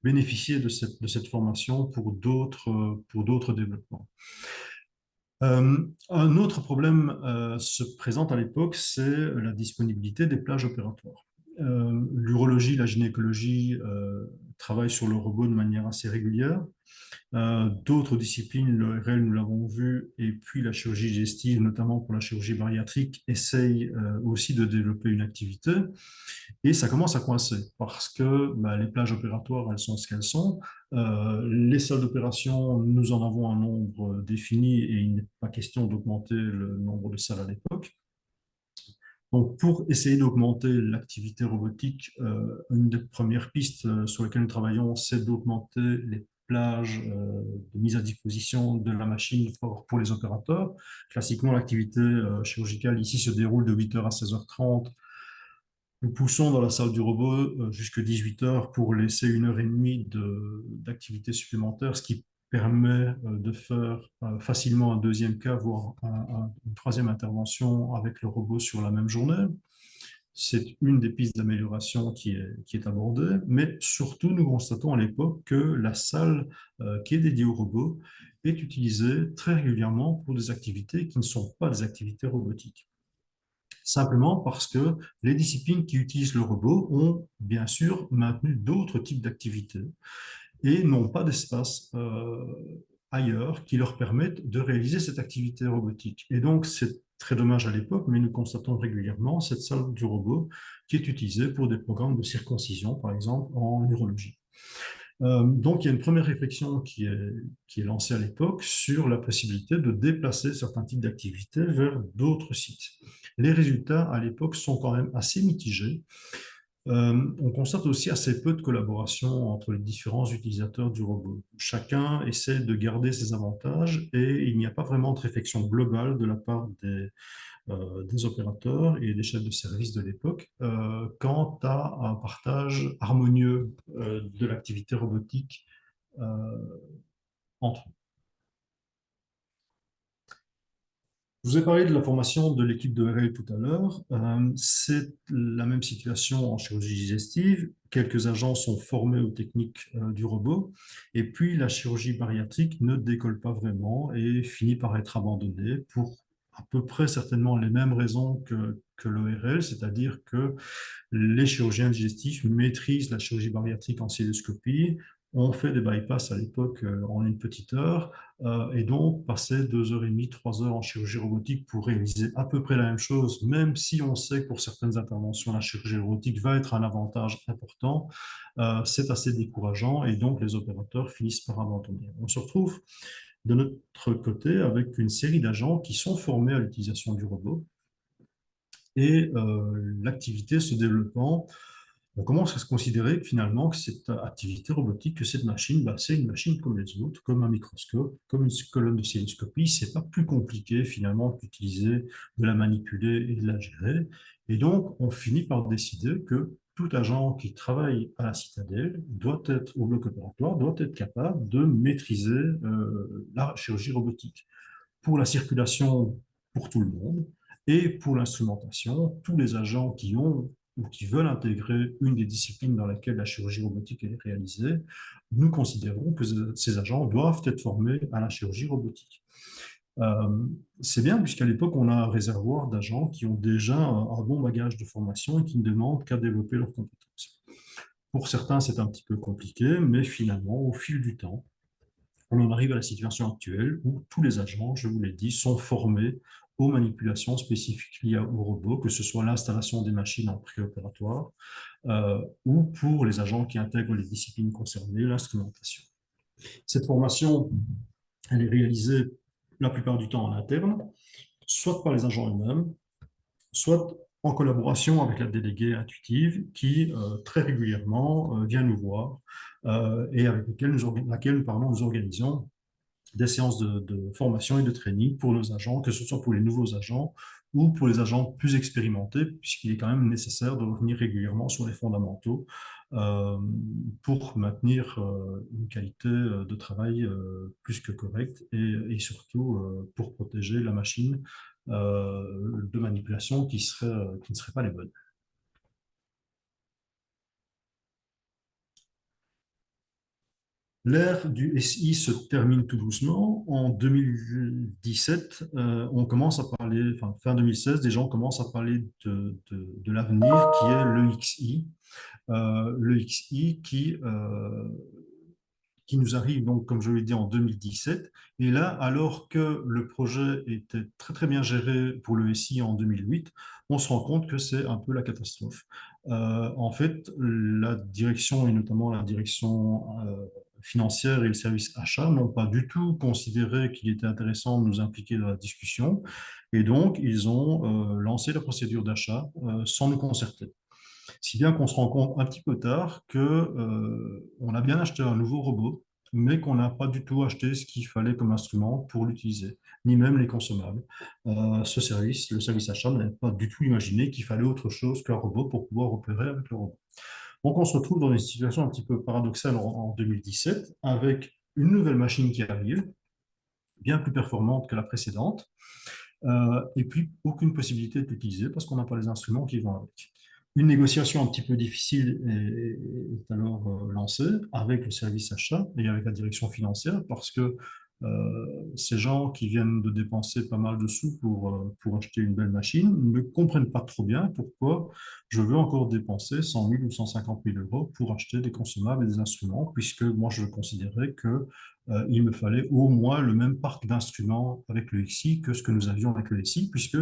bénéficier de cette formation pour d'autres développements. Un autre problème se présente à l'époque, c'est la disponibilité des plages opératoires. L'urologie, la gynécologie travaillent sur le robot de manière assez régulière. D'autres disciplines, l'ORL, nous l'avons vu, et puis la chirurgie digestive, notamment pour la chirurgie bariatrique, essayent aussi de développer une activité. Et ça commence à coincer parce que bah, les plages opératoires, elles sont ce qu'elles sont. Les salles d'opération, nous en avons un nombre défini et il n'est pas question d'augmenter le nombre de salles à l'époque. Donc, pour essayer d'augmenter l'activité robotique, une des premières pistes sur lesquelles nous travaillons, c'est d'augmenter les plages de mise à disposition de la machine pour les opérateurs. Classiquement, l'activité chirurgicale ici se déroule de 8h à 16h30. Nous poussons dans la salle du robot jusqu'à 18h pour laisser 1h30 d'activité supplémentaire, ce qui permet de faire facilement un deuxième cas, voire une troisième intervention avec le robot sur la même journée. C'est une des pistes d'amélioration qui est abordée, mais surtout, nous constatons à l'époque que la salle qui est dédiée au robot est utilisée très régulièrement pour des activités qui ne sont pas des activités robotiques. Simplement parce que les disciplines qui utilisent le robot ont bien sûr maintenu d'autres types d'activités et n'ont pas d'espace ailleurs qui leur permettent de réaliser cette activité robotique. Et donc, c'est très dommage à l'époque, mais nous constatons régulièrement cette salle du robot qui est utilisée pour des programmes de circoncision, par exemple, en urologie. Donc, il y a une première réflexion qui est lancée à l'époque sur la possibilité de déplacer certains types d'activités vers d'autres sites. Les résultats à l'époque sont quand même assez mitigés. On constate aussi assez peu de collaboration entre les différents utilisateurs du robot. Chacun essaie de garder ses avantages et il n'y a pas vraiment de réflexion globale de la part des opérateurs et des chefs de service de l'époque quant à un partage harmonieux de l'activité robotique euh, entre eux. Je vous ai parlé de la formation de l'équipe de RL tout à l'heure. C'est la même situation en chirurgie digestive. Quelques agents sont formés aux techniques du robot. Et puis, la chirurgie bariatrique ne décolle pas vraiment et finit par être abandonnée pour à peu près certainement les mêmes raisons que l'ORL, c'est-à-dire que les chirurgiens digestifs maîtrisent la chirurgie bariatrique en cystoscopie. On fait des bypass à l'époque en une petite heure. Et donc, passer 2h30, 3 heures en chirurgie robotique pour réaliser à peu près la même chose, même si on sait que pour certaines interventions, la chirurgie robotique va être un avantage important, c'est assez décourageant et donc les opérateurs finissent par abandonner. On se retrouve de notre côté avec une série d'agents qui sont formés à l'utilisation du robot et l'activité se développant, on commence à se considérer que finalement que cette activité robotique, que cette machine, bah, c'est une machine comme les autres, comme un microscope, comme une colonne de oscilloscopie. C'est pas plus compliqué finalement d'utiliser, de la manipuler et de la gérer. Et donc, on finit par décider que tout agent qui travaille à la citadelle doit être au bloc opératoire, doit être capable de maîtriser la chirurgie robotique pour la circulation pour tout le monde et pour l'instrumentation, tous les agents qui ont ou qui veulent intégrer une des disciplines dans laquelle la chirurgie robotique est réalisée, nous considérons que ces agents doivent être formés à la chirurgie robotique. C'est bien puisqu'à l'époque, on a un réservoir d'agents qui ont déjà un bon bagage de formation et qui ne demandent qu'à développer leurs compétences. Pour certains, c'est un petit peu compliqué, mais finalement, au fil du temps, on en arrive à la situation actuelle où tous les agents, je vous l'ai dit, sont formés aux manipulations spécifiques liées au robot, que ce soit l'installation des machines en préopératoire ou pour les agents qui intègrent les disciplines concernées, l'instrumentation. Cette formation, elle est réalisée la plupart du temps en interne, soit par les agents eux-mêmes, soit en collaboration avec la déléguée intuitive qui, très régulièrement, vient nous voir et avec laquelle nous organisons des séances de formation et de training pour nos agents, que ce soit pour les nouveaux agents ou pour les agents plus expérimentés, puisqu'il est quand même nécessaire de revenir régulièrement sur les fondamentaux euh, pour maintenir une qualité de travail plus que correcte et surtout pour protéger la machine de manipulation qui ne serait pas les bonnes. L'ère du SI se termine tout doucement. En 2017, on commence à parler, enfin fin 2016, des gens commencent à parler de l'avenir qui est le XI. Le XI qui nous arrive donc, comme je l'ai dit, en 2017. Et là, alors que le projet était très très bien géré pour le SI en 2008, on se rend compte que c'est un peu la catastrophe. En fait, la direction, et notamment la direction financière et le service achat, n'ont pas du tout considéré qu'il était intéressant de nous impliquer dans la discussion. Et donc, ils ont lancé la procédure d'achat sans nous concerter. Si bien qu'on se rend compte un petit peu tard que, on a bien acheté un nouveau robot, mais qu'on n'a pas du tout acheté ce qu'il fallait comme instrument pour l'utiliser, ni même les consommables. Ce service, le service achat, n'avait pas du tout imaginé qu'il fallait autre chose qu'un robot pour pouvoir opérer avec le robot. Donc on se retrouve dans une situation un petit peu paradoxale en 2017, avec une nouvelle machine qui arrive, bien plus performante que la précédente, et puis aucune possibilité de l'utiliser parce qu'on n'a pas les instruments qui vont avec. Une négociation un petit peu difficile est alors lancée avec le service achat et avec la direction financière parce que ces gens qui viennent de dépenser pas mal de sous pour acheter une belle machine ne comprennent pas trop bien pourquoi je veux encore dépenser 100 000 ou 150 000 euros pour acheter des consommables et des instruments, puisque moi je considérais que il me fallait au moins le même parc d'instruments avec le XI que ce que nous avions avec le SI, puisque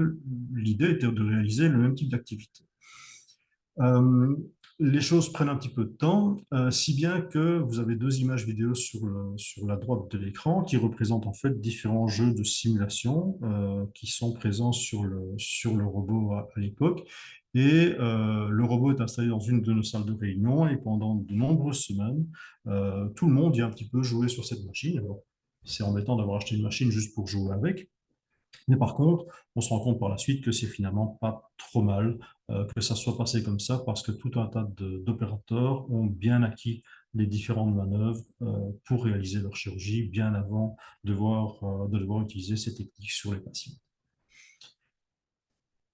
l'idée était de réaliser le même type d'activité. Euh, les choses prennent un petit peu de temps, si bien que vous avez deux images vidéo sur la droite de l'écran qui représentent en fait différents jeux de simulation qui sont présents sur le robot à l'époque. Et le robot est installé dans une de nos salles de réunion et pendant de nombreuses semaines, tout le monde vient un petit peu jouer sur cette machine. Alors, c'est embêtant d'avoir acheté une machine juste pour jouer avec, mais par contre, on se rend compte par la suite que c'est finalement pas trop mal que ça soit passé comme ça parce que tout un tas d'opérateurs ont bien acquis les différentes manœuvres pour réaliser leur chirurgie bien avant de devoir utiliser ces techniques sur les patients.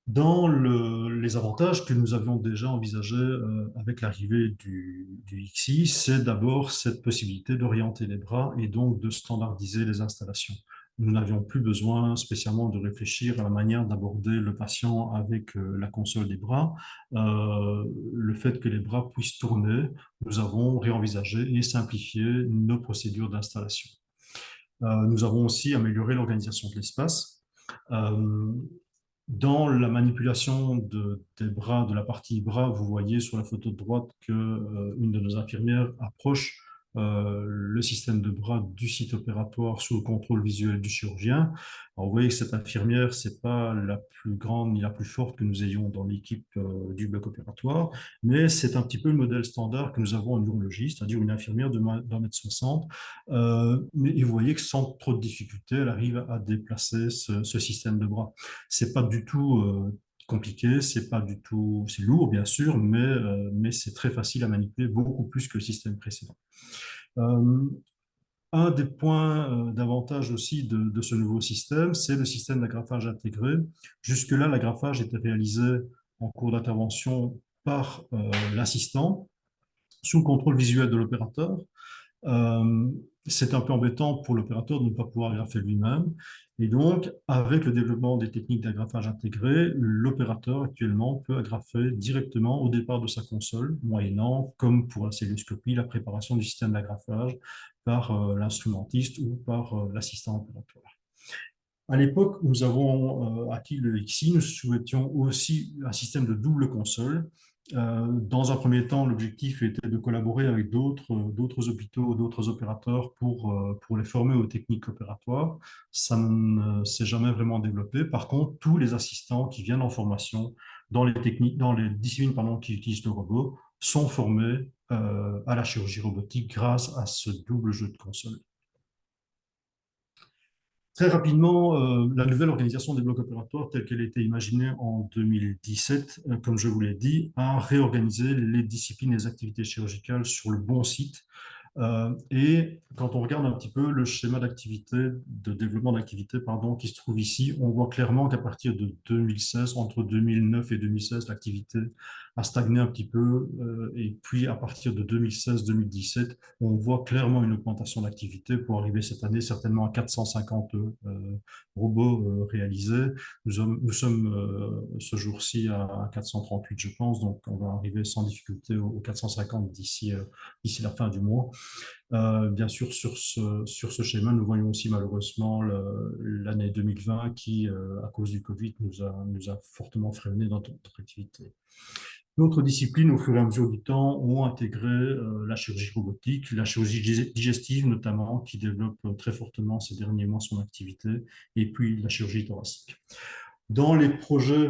Dans les avantages que nous avions déjà envisagés avec l'arrivée du XI, c'est d'abord cette possibilité d'orienter les bras et donc de standardiser les installations. Nous n'avions plus besoin spécialement de réfléchir à la manière d'aborder le patient avec la console des bras. Le fait que les bras puissent tourner, nous avons réenvisagé et simplifié nos procédures d'installation. Nous avons aussi amélioré l'organisation de l'espace. Euh, Dans la manipulation des bras, de la partie bras, vous voyez sur la photo de droite que une de nos infirmières approche le système de bras du site opératoire sous le contrôle visuel du chirurgien. Alors, vous voyez que cette infirmière, c'est pas la plus grande ni la plus forte que nous ayons dans l'équipe du bloc opératoire, mais c'est un petit peu le modèle standard que nous avons en urologie, c'est-à-dire une infirmière d'un mètre 60. Mais vous voyez que sans trop de difficultés, elle arrive à déplacer ce système de bras. C'est pas du tout compliqué, c'est pas du tout, c'est lourd bien sûr, mais c'est très facile à manipuler, beaucoup plus que le système précédent. Euh, un des points d'avantage aussi de ce nouveau système, c'est le système d'agrafage intégré. Jusque-là, l'agrafage était réalisé en cours d'intervention par l'assistant sous le contrôle visuel de l'opérateur. Euh, c'est un peu embêtant pour l'opérateur de ne pas pouvoir grafer lui-même. Et donc, avec le développement des techniques d'agrafage intégré, l'opérateur actuellement peut agrafer directement au départ de sa console, moyennant, comme pour la celluloscopie, la préparation du système d'agrafage par l'instrumentiste ou par l'assistant opératoire. À l'époque, nous avons acquis le XI, nous souhaitions aussi un système de double console. Dans un premier temps, l'objectif était de collaborer avec d'autres hôpitaux, d'autres opérateurs pour les former aux techniques opératoires. Ça ne s'est jamais vraiment développé. Par contre, tous les assistants qui viennent en formation dans les techniques, dans les disciplines pardon, qui utilisent le robot sont formés à la chirurgie robotique grâce à ce double jeu de console. Très rapidement, la nouvelle organisation des blocs opératoires telle qu'elle a été imaginée en 2017, comme je vous l'ai dit, a réorganisé les disciplines et les activités chirurgicales sur le bon site. Et quand on regarde un petit peu le schéma d'activité, de développement d'activité, pardon, qui se trouve ici, on voit clairement qu'à partir de 2016, entre 2009 et 2016, l'activité a stagné un petit peu. Et puis, à partir de 2016-2017, on voit clairement une augmentation d'activité pour arriver cette année certainement à 450 robots réalisés. Nous sommes ce jour-ci à 438, je pense, donc on va arriver sans difficulté aux 450 d'ici la fin du mois. Bien sûr, sur ce schéma, nous voyons aussi malheureusement l'année 2020 qui, à cause du Covid, nous a fortement freiné dans notre activité. D'autres disciplines, au fur et à mesure du temps, ont intégré la chirurgie robotique, la chirurgie digestive notamment, qui développe très fortement ces derniers mois son activité, et puis la chirurgie thoracique. Dans les projets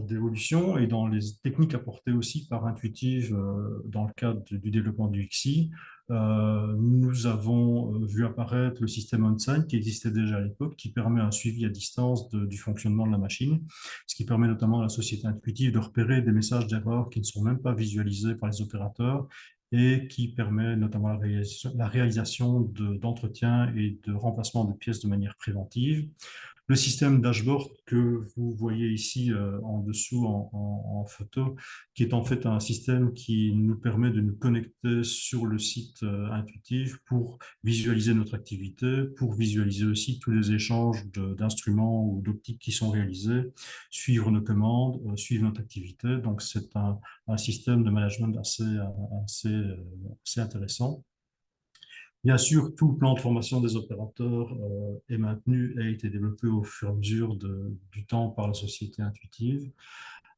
d'évolution et dans les techniques apportées aussi par Intuitive dans le cadre du développement du XI, nous avons vu apparaître le système OnSign qui existait déjà à l'époque, qui permet un suivi à distance du fonctionnement de la machine, ce qui permet notamment à la société Intuitive de repérer des messages d'erreur qui ne sont même pas visualisés par les opérateurs et qui permet notamment la réalisation d'entretiens et de remplacement de pièces de manière préventive. Le système dashboard que vous voyez ici en dessous en photo, qui est en fait un système qui nous permet de nous connecter sur le site Intuitive pour visualiser notre activité, pour visualiser aussi tous les échanges d'instruments ou d'optiques qui sont réalisés, suivre nos commandes, suivre notre activité. Donc c'est un système de management assez intéressant. Bien sûr, tout le plan de formation des opérateurs est maintenu et a été développé au fur et à mesure du temps par la société Intuitive.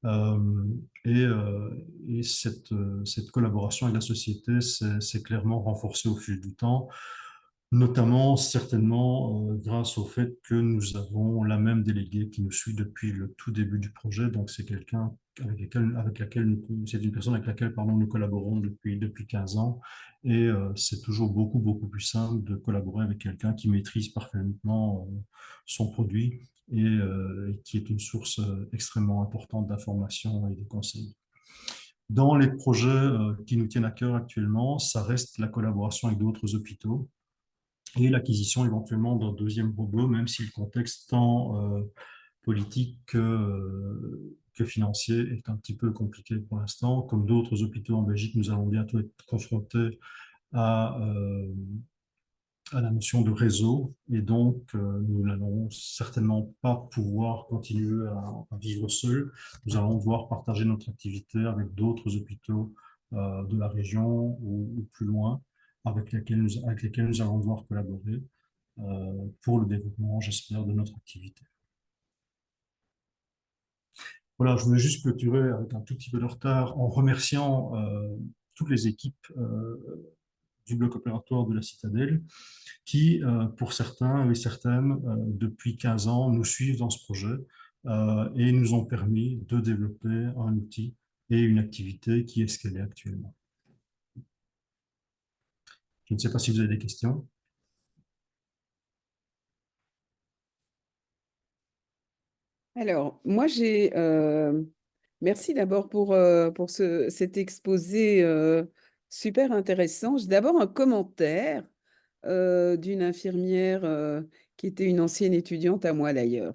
Euh, et cette collaboration avec la société s'est clairement renforcée au fil du temps, notamment certainement grâce au fait que nous avons la même déléguée qui nous suit depuis le tout début du projet. Donc c'est quelqu'un c'est une personne avec laquelle pardon, nous collaborons depuis 15 ans. Et c'est toujours beaucoup plus simple de collaborer avec quelqu'un qui maîtrise parfaitement son produit et qui est une source extrêmement importante d'informations et de conseils. Dans les projets qui nous tiennent à cœur actuellement, ça reste la collaboration avec d'autres hôpitaux et l'acquisition éventuellement d'un deuxième robot, même si le contexte tant politique que financier est un petit peu compliqué pour l'instant. Comme d'autres hôpitaux en Belgique, nous allons bientôt être confrontés à, euh, à la notion de réseau et donc nous n'allons certainement pas pouvoir continuer à vivre seuls. Nous allons devoir partager notre activité avec d'autres hôpitaux de la région ou plus loin avec lesquels nous allons devoir collaborer pour le développement, j'espère, de notre activité. Voilà, je voulais juste clôturer avec un tout petit peu de retard en remerciant toutes les équipes du bloc opératoire de la Citadelle qui, pour certains et certaines, depuis 15 ans, nous suivent dans ce projet et nous ont permis de développer un outil et une activité qui est ce qu'elle est actuellement. Je ne sais pas si vous avez des questions. Alors, moi, merci d'abord pour cet exposé super intéressant. J'ai d'abord un commentaire d'une infirmière qui était une ancienne étudiante à moi d'ailleurs.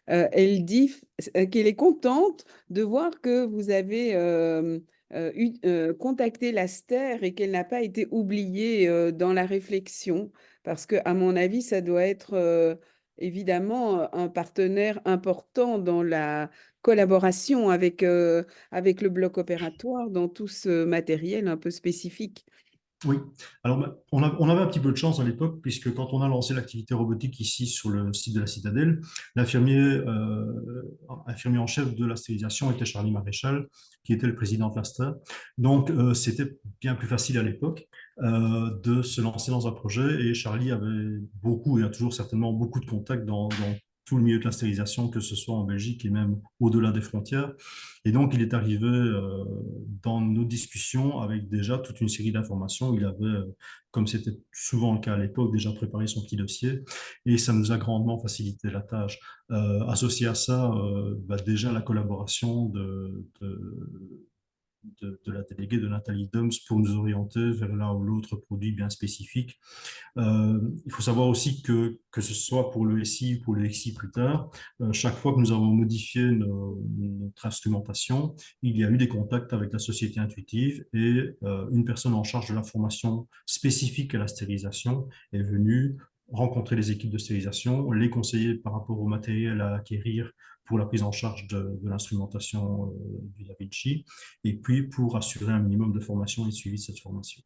Elle dit qu'elle est contente de voir que vous avez contacté l'Aster et qu'elle n'a pas été oubliée dans la réflexion, parce que, à mon avis, ça doit être évidemment un partenaire important dans la collaboration avec le bloc opératoire dans tout ce matériel un peu spécifique. Oui, alors on avait un petit peu de chance à l'époque, puisque quand on a lancé l'activité robotique ici sur le site de la Citadelle, infirmier en chef de la stérilisation était Charlie Maréchal, qui était le président de l'ASTA. Donc c'était bien plus facile à l'époque de se lancer dans un projet, et Charlie avait beaucoup, et a toujours certainement beaucoup de contacts dans tout le milieu de la stérilisation, que ce soit en Belgique et même au-delà des frontières. Et donc, il est arrivé dans nos discussions avec déjà toute une série d'informations. Il avait, comme c'était souvent le cas à l'époque, déjà préparé son petit dossier et ça nous a grandement facilité la tâche. Associé à ça, déjà la collaboration de la déléguée de Nathalie Doms pour nous orienter vers l'un ou l'autre produit bien spécifique. Il faut savoir aussi que ce soit pour le SI ou pour le XI plus tard, chaque fois que nous avons modifié notre instrumentation, il y a eu des contacts avec la société intuitive et une personne en charge de la formation spécifique à la stérilisation est venue rencontrer les équipes de stérilisation, les conseiller par rapport au matériel à acquérir pour la prise en charge de l'instrumentation du Da Vinci, et puis pour assurer un minimum de formation et de suivi de cette formation.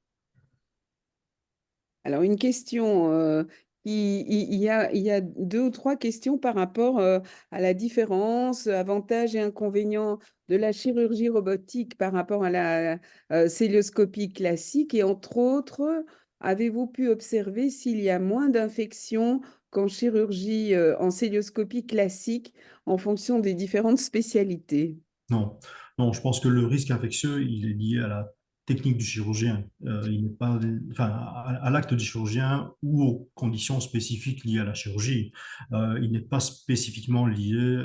Alors, une question, il y a deux ou trois questions par rapport à la différence, avantages et inconvénients de la chirurgie robotique par rapport à la célioscopie classique. Et entre autres, avez-vous pu observer s'il y a moins d'infections qu'en chirurgie, en célioscopie classique en fonction des différentes spécialités? Non, non, je pense que le risque infectieux, il est lié à la technique du chirurgien. Il n'est pas, enfin, à l'acte du chirurgien ou aux conditions spécifiques liées à la chirurgie. Il n'est pas spécifiquement lié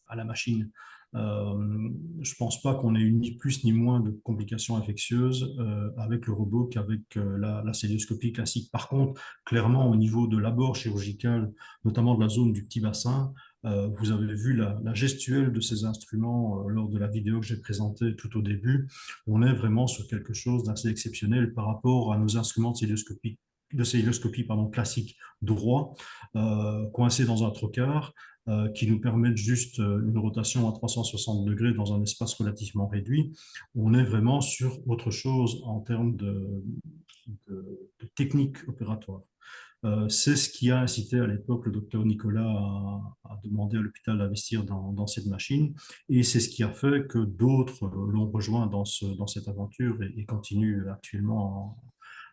à la machine. Je ne pense pas qu'on ait eu ni plus ni moins de complications infectieuses avec le robot qu'avec la célioscopie classique. Par contre, clairement, au niveau de l'abord chirurgical, notamment de la zone du petit bassin, vous avez vu la gestuelle de ces instruments lors de la vidéo que j'ai présentée tout au début. On est vraiment sur quelque chose d'assez exceptionnel par rapport à nos instruments de célioscopie pardon, classique droit, coincés dans un trocard, qui nous permettent juste une rotation à 360 degrés dans un espace relativement réduit. On est vraiment sur autre chose en termes de technique opératoire. C'est ce qui a incité à l'époque le docteur Nicolas à demander à l'hôpital d'investir dans cette machine, et c'est ce qui a fait que d'autres l'ont rejoint dans cette aventure et continuent actuellement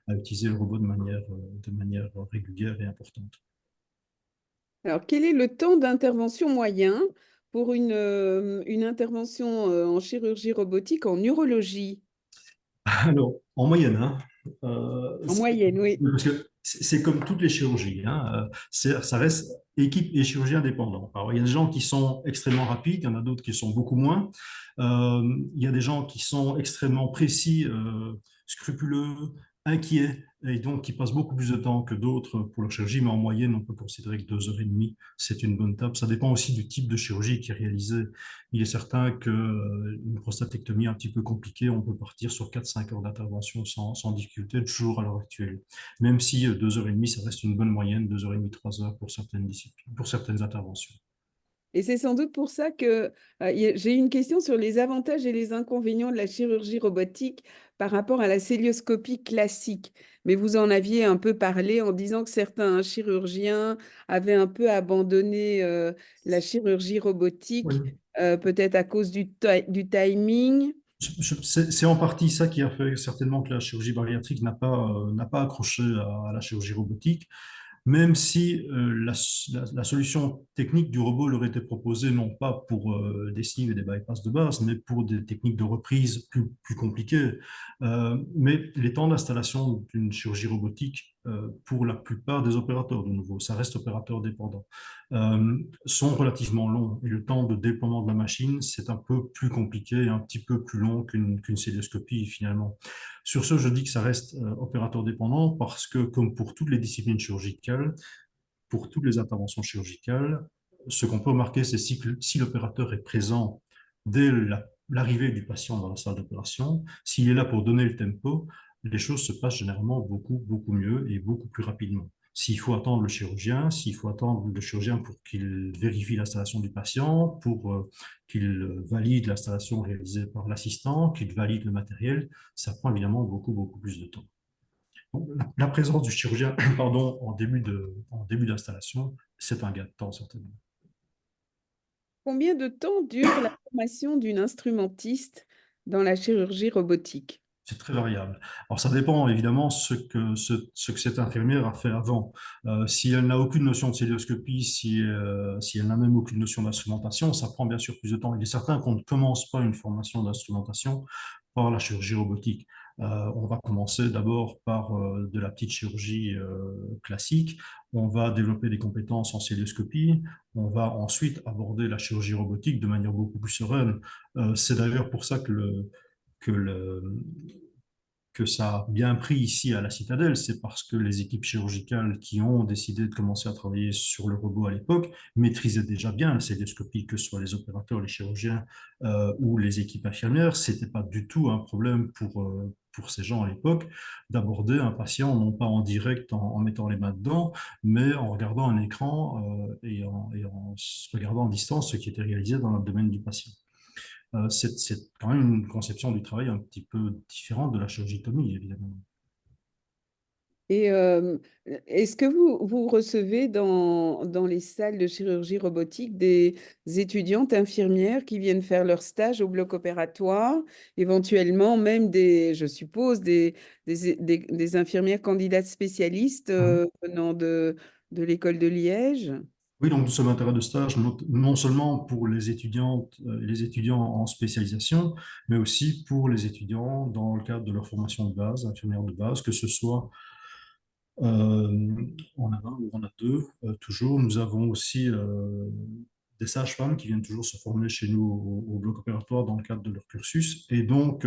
à utiliser le robot de manière régulière et importante. Alors, quel est le temps d'intervention moyen pour une intervention en chirurgie robotique en urologie? Alors, en moyenne, hein, En moyenne, oui. parce que c'est comme toutes les chirurgies, hein, ça reste équipe et chirurgie indépendants. Alors, il y a des gens qui sont extrêmement rapides, il y en a d'autres qui sont beaucoup moins. Il y a des gens qui sont extrêmement précis, scrupuleux, inquiets, et donc qui passent beaucoup plus de temps que d'autres pour leur chirurgie, mais en moyenne, on peut considérer que 2 heures et demie, c'est une bonne table. Ça dépend aussi du type de chirurgie qui est réalisée. Il est certain qu'une prostatectomie un petit peu compliquée, on peut partir sur 4-5 heures d'intervention sans difficulté, toujours à l'heure actuelle. Même si 2 heures et demie, ça reste une bonne moyenne, 2 heures et demie, 3 heures pour certaines disciplines, pour certaines interventions. Et c'est sans doute pour ça que j'ai une question sur les avantages et les inconvénients de la chirurgie robotique par rapport à la célioscopie classique. Mais vous en aviez un peu parlé en disant que certains chirurgiens avaient un peu abandonné la chirurgie robotique, Oui. peut-être à cause du timing. C'est en partie ça qui a fait certainement que la chirurgie bariatrique n'a pas accroché à la chirurgie robotique. Même si la solution technique du robot leur était proposée non pas pour des sleeves et des bypass de base, mais pour des techniques de reprise plus compliquées. Mais les temps d'installation d'une chirurgie robotique, pour la plupart des opérateurs, de nouveau, ça reste opérateur dépendant, sont relativement longs. Et le temps de déploiement de la machine, c'est un peu plus compliqué et un petit peu plus long qu'une célioscopie finalement. Sur ce, je dis que ça reste opérateur dépendant parce que, comme pour toutes les disciplines chirurgicales, pour toutes les interventions chirurgicales, ce qu'on peut remarquer, c'est si l'opérateur est présent dès l'arrivée du patient dans la salle d'opération, s'il est là pour donner le tempo, les choses se passent généralement beaucoup mieux et beaucoup plus rapidement. S'il faut attendre le chirurgien, s'il faut attendre le chirurgien pour qu'il vérifie l'installation du patient, pour qu'il valide l'installation réalisée par l'assistant, qu'il valide le matériel, ça prend évidemment beaucoup plus de temps. Donc, la présence du chirurgien pardon, en début d'installation, c'est un gain de temps certainement. Combien de temps dure la formation d'une instrumentiste dans la chirurgie robotique? C'est très variable. Alors, ça dépend évidemment ce que cette infirmière a fait avant. Si elle n'a aucune notion de célioscopie, si elle n'a même aucune notion d'instrumentation, ça prend bien sûr plus de temps. Il est certain qu'on ne commence pas une formation d'instrumentation par la chirurgie robotique. On va commencer d'abord par de la petite chirurgie classique. On va développer des compétences en célioscopie. On va ensuite aborder la chirurgie robotique de manière beaucoup plus sereine. C'est d'ailleurs pour ça que le, que ça a bien pris ici à la Citadelle, c'est parce que les équipes chirurgicales qui ont décidé de commencer à travailler sur le robot à l'époque maîtrisaient déjà bien la célioscopie, que ce soit les opérateurs, les chirurgiens ou les équipes infirmières. C'était pas du tout un problème pour ces gens à l'époque d'aborder un patient, non pas en direct en mettant les mains dedans, mais en regardant un écran et en se regardant en distance ce qui était réalisé dans l'abdomen du patient. C'est quand même une conception du travail un petit peu différente de la chirurgie-tomie, évidemment. Et est-ce que vous recevez dans les salles de chirurgie robotique des étudiantes infirmières qui viennent faire leur stage au bloc opératoire, éventuellement même je suppose, des infirmières candidates spécialistes Mhm. venant de l'école de Liège? Oui, donc nous sommes un terrain de stage non seulement pour les étudiantes et les étudiants en spécialisation, mais aussi pour les étudiants dans le cadre de leur formation de base, infirmière de base, que ce soit on a un ou on a deux, toujours. Nous avons aussi des sages-femmes qui viennent toujours se former chez nous au bloc opératoire dans le cadre de leur cursus. Et donc,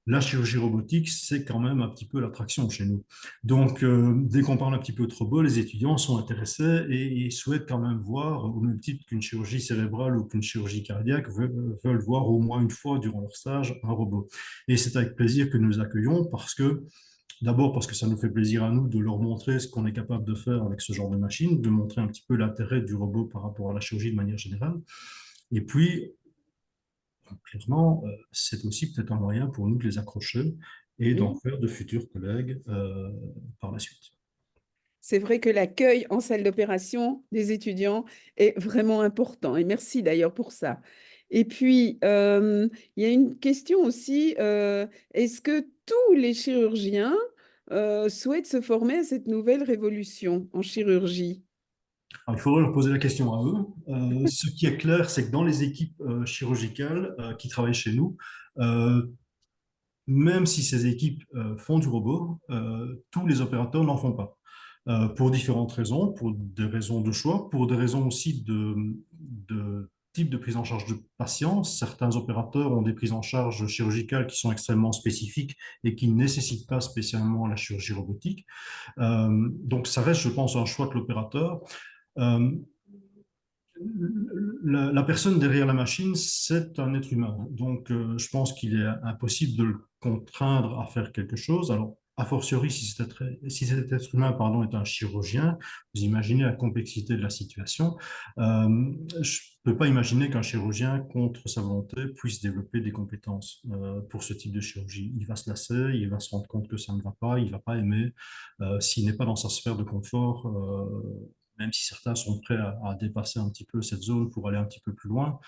la chirurgie robotique, c'est quand même un petit peu l'attraction chez nous. Donc, dès qu'on parle un petit peu de robot, les étudiants sont intéressés et souhaitent quand même voir, au même titre qu'une chirurgie cérébrale ou qu'une chirurgie cardiaque, veulent voir au moins une fois durant leur stage un robot. Et c'est avec plaisir que nous accueillons parce que d'abord parce que ça nous fait plaisir à nous de leur montrer ce qu'on est capable de faire avec ce genre de machine, de montrer un petit peu l'intérêt du robot par rapport à la chirurgie de manière générale. Et puis, clairement, c'est aussi peut-être un moyen pour nous de les accrocher et d'en Mhm. faire de futurs collègues par la suite. C'est vrai que l'accueil en salle d'opération des étudiants est vraiment important. Et merci d'ailleurs pour ça. Et puis, il y a une question aussi, est-ce que tous les chirurgiens souhaitent se former à cette nouvelle révolution en chirurgie? Alors, il faudrait leur poser la question à eux. Ce qui est clair, c'est que dans les équipes chirurgicales qui travaillent chez nous, euh, même si ces équipes font du robot, tous les opérateurs n'en font pas. Pour différentes raisons, pour des raisons de choix, pour des raisons aussi de type de prise en charge de patients. Certains opérateurs ont des prises en charge chirurgicales qui sont extrêmement spécifiques et qui ne nécessitent pas spécialement la chirurgie robotique. Donc ça reste, je pense, un choix de l'opérateur. Euh, la personne derrière la machine, c'est un être humain. Donc, je pense qu'il est impossible de le contraindre à faire quelque chose. Alors, a fortiori, si cet être humain, pardon, est un chirurgien, vous imaginez la complexité de la situation. Je ne peux pas imaginer qu'un chirurgien, contre sa volonté, puisse développer des compétences pour ce type de chirurgie. Il va se lasser, il va se rendre compte que ça ne va pas, il ne va pas aimer. S'il n'est pas dans sa sphère de confort, même si certains sont prêts à dépasser un petit peu cette zone pour aller un petit peu plus loin,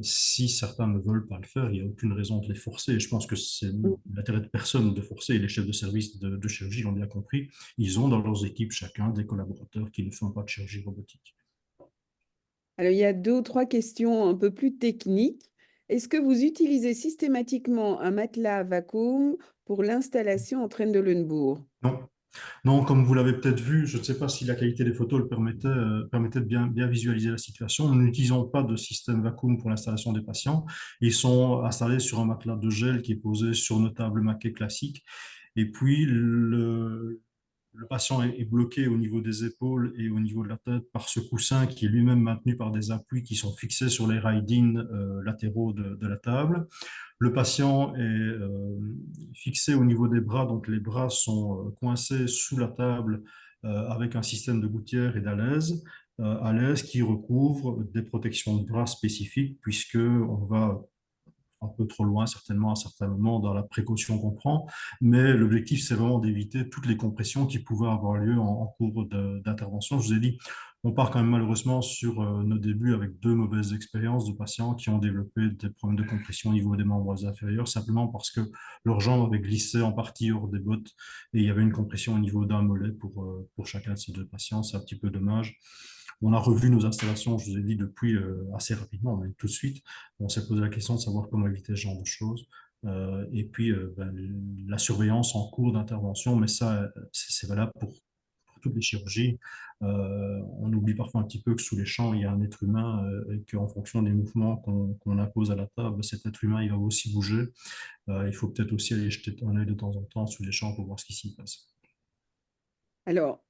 si certains ne veulent pas le faire, il n'y a aucune raison de les forcer. Et je pense que c'est l'intérêt de personne de forcer. Et les chefs de service de chirurgie l'ont bien compris. Ils ont dans leurs équipes chacun des collaborateurs qui ne font pas de chirurgie robotique. Alors, il y a deux ou trois questions un peu plus techniques. Est-ce que vous utilisez systématiquement un matelas à vacuum pour l'installation en Trendelenburg? Non, non, comme vous l'avez peut-être vu, je ne sais pas si la qualité des photos le permettait de bien visualiser la situation. Nous n'utilisons pas de système vacuum pour l'installation des patients. Ils sont installés sur un matelas de gel qui est posé sur nos tables maquet classiques. Et puis, le patient est bloqué au niveau des épaules et au niveau de la tête par ce coussin qui est lui-même maintenu par des appuis qui sont fixés sur les rails-in latéraux de la table. Le patient est fixé au niveau des bras, donc les bras sont coincés sous la table avec un système de gouttière et à l'aise qui recouvre des protections de bras spécifiques puisque on va un peu trop loin certainement à certains moments dans la précaution qu'on prend, mais l'objectif c'est vraiment d'éviter toutes les compressions qui pouvaient avoir lieu en cours d'intervention. Je vous ai dit, on part quand même malheureusement sur nos débuts avec deux mauvaises expériences de patients qui ont développé des problèmes de compression au niveau des membres inférieurs, simplement parce que leur jambe avait glissé en partie hors des bottes et il y avait une compression au niveau d'un mollet pour chacun de ces deux patients. C'est un petit peu dommage. On a revu nos installations, je vous ai dit, depuis assez rapidement, même tout de suite. On s'est posé la question de savoir comment éviter ce genre de choses. Et puis la surveillance en cours d'intervention, mais ça, c'est valable pour toutes les chirurgies. On oublie parfois un petit peu que sous les champs, il y a un être humain et qu'en fonction des mouvements qu'on impose à la table, cet être humain, il va aussi bouger. Il faut peut-être aussi aller jeter un œil de temps en temps sous les champs pour voir ce qui s'y passe. Alors,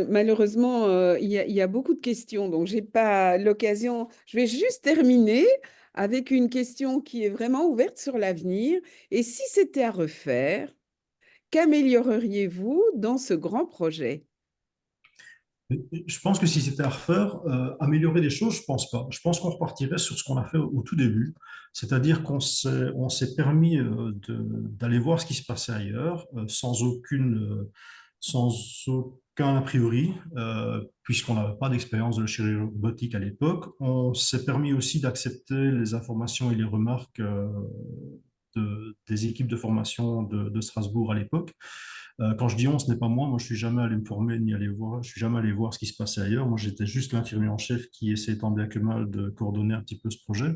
malheureusement, il y a beaucoup de questions, donc j'ai pas l'occasion. Je vais juste terminer avec une question qui est vraiment ouverte sur l'avenir. Et si c'était à refaire, qu'amélioreriez-vous dans ce grand projet? Je pense que si c'était à refaire, améliorer les choses, je pense pas. Je pense qu'on repartirait sur ce qu'on a fait au tout début, c'est-à-dire on s'est permis d'aller voir ce qui se passait ailleurs, sans aucun a priori, puisqu'on n'avait pas d'expérience de chirurgie robotique à l'époque. On s'est permis aussi d'accepter les informations et les remarques des équipes de formation de Strasbourg à l'époque. Quand je dis on, ce n'est pas moi je suis jamais allé me former ni aller voir, je suis jamais allé voir ce qui se passait ailleurs. Moi, j'étais juste l'infirmier en chef qui essayait tant bien que mal de coordonner un petit peu ce projet.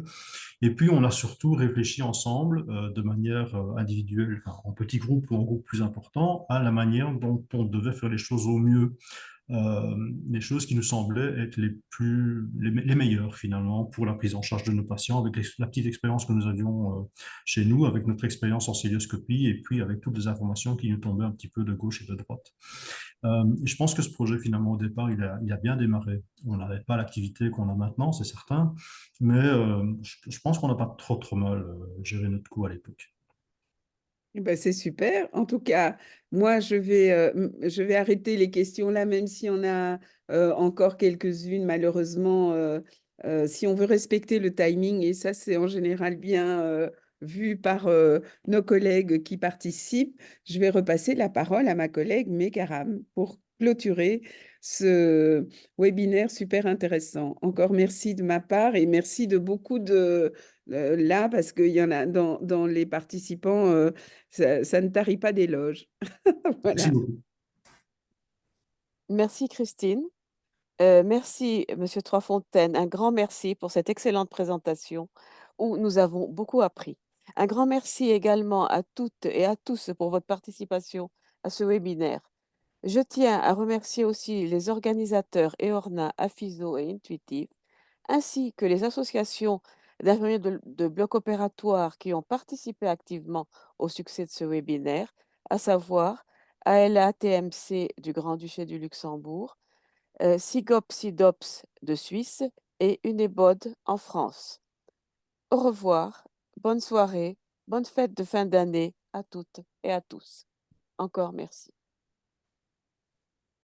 Et puis, on a surtout réfléchi ensemble, de manière individuelle, enfin, en petits groupes ou en groupes plus importants, à la manière dont on devait faire les choses au mieux, les choses qui nous semblaient être les meilleures finalement pour la prise en charge de nos patients, avec la petite expérience que nous avions chez nous, avec notre expérience en célioscopie et puis avec toutes les informations qui nous tombaient un petit peu de gauche et de droite. Je pense que ce projet finalement au départ, il a bien démarré. On n'avait pas l'activité qu'on a maintenant, c'est certain, mais je pense qu'on n'a pas trop mal géré notre coup à l'époque. Eh ben, c'est super. En tout cas, moi, je vais arrêter les questions là, même si on a encore quelques-unes, malheureusement, si on veut respecter le timing, et ça, c'est en général bien vu par nos collègues qui participent, je vais repasser la parole à ma collègue Mekaram pour clôturer ce webinaire super intéressant. Encore merci de ma part et merci de beaucoup de là, parce qu'il y en a dans les participants. Ça ne tarit pas d'éloges. Merci Voilà. beaucoup. Merci Christine. Merci Monsieur Troisfontaine. Un grand merci pour cette excellente présentation où nous avons beaucoup appris. Un grand merci également à toutes et à tous pour votre participation à ce webinaire. Je tiens à remercier aussi les organisateurs EORNA, AFISO et Intuitive, ainsi que les associations d'infirmiers de blocs opératoires qui ont participé activement au succès de ce webinaire, à savoir ALATMC du Grand-Duché du Luxembourg, SIGOP-SIDOPS de Suisse et Unebod en France. Au revoir, bonne soirée, bonne fête de fin d'année à toutes et à tous. Encore merci.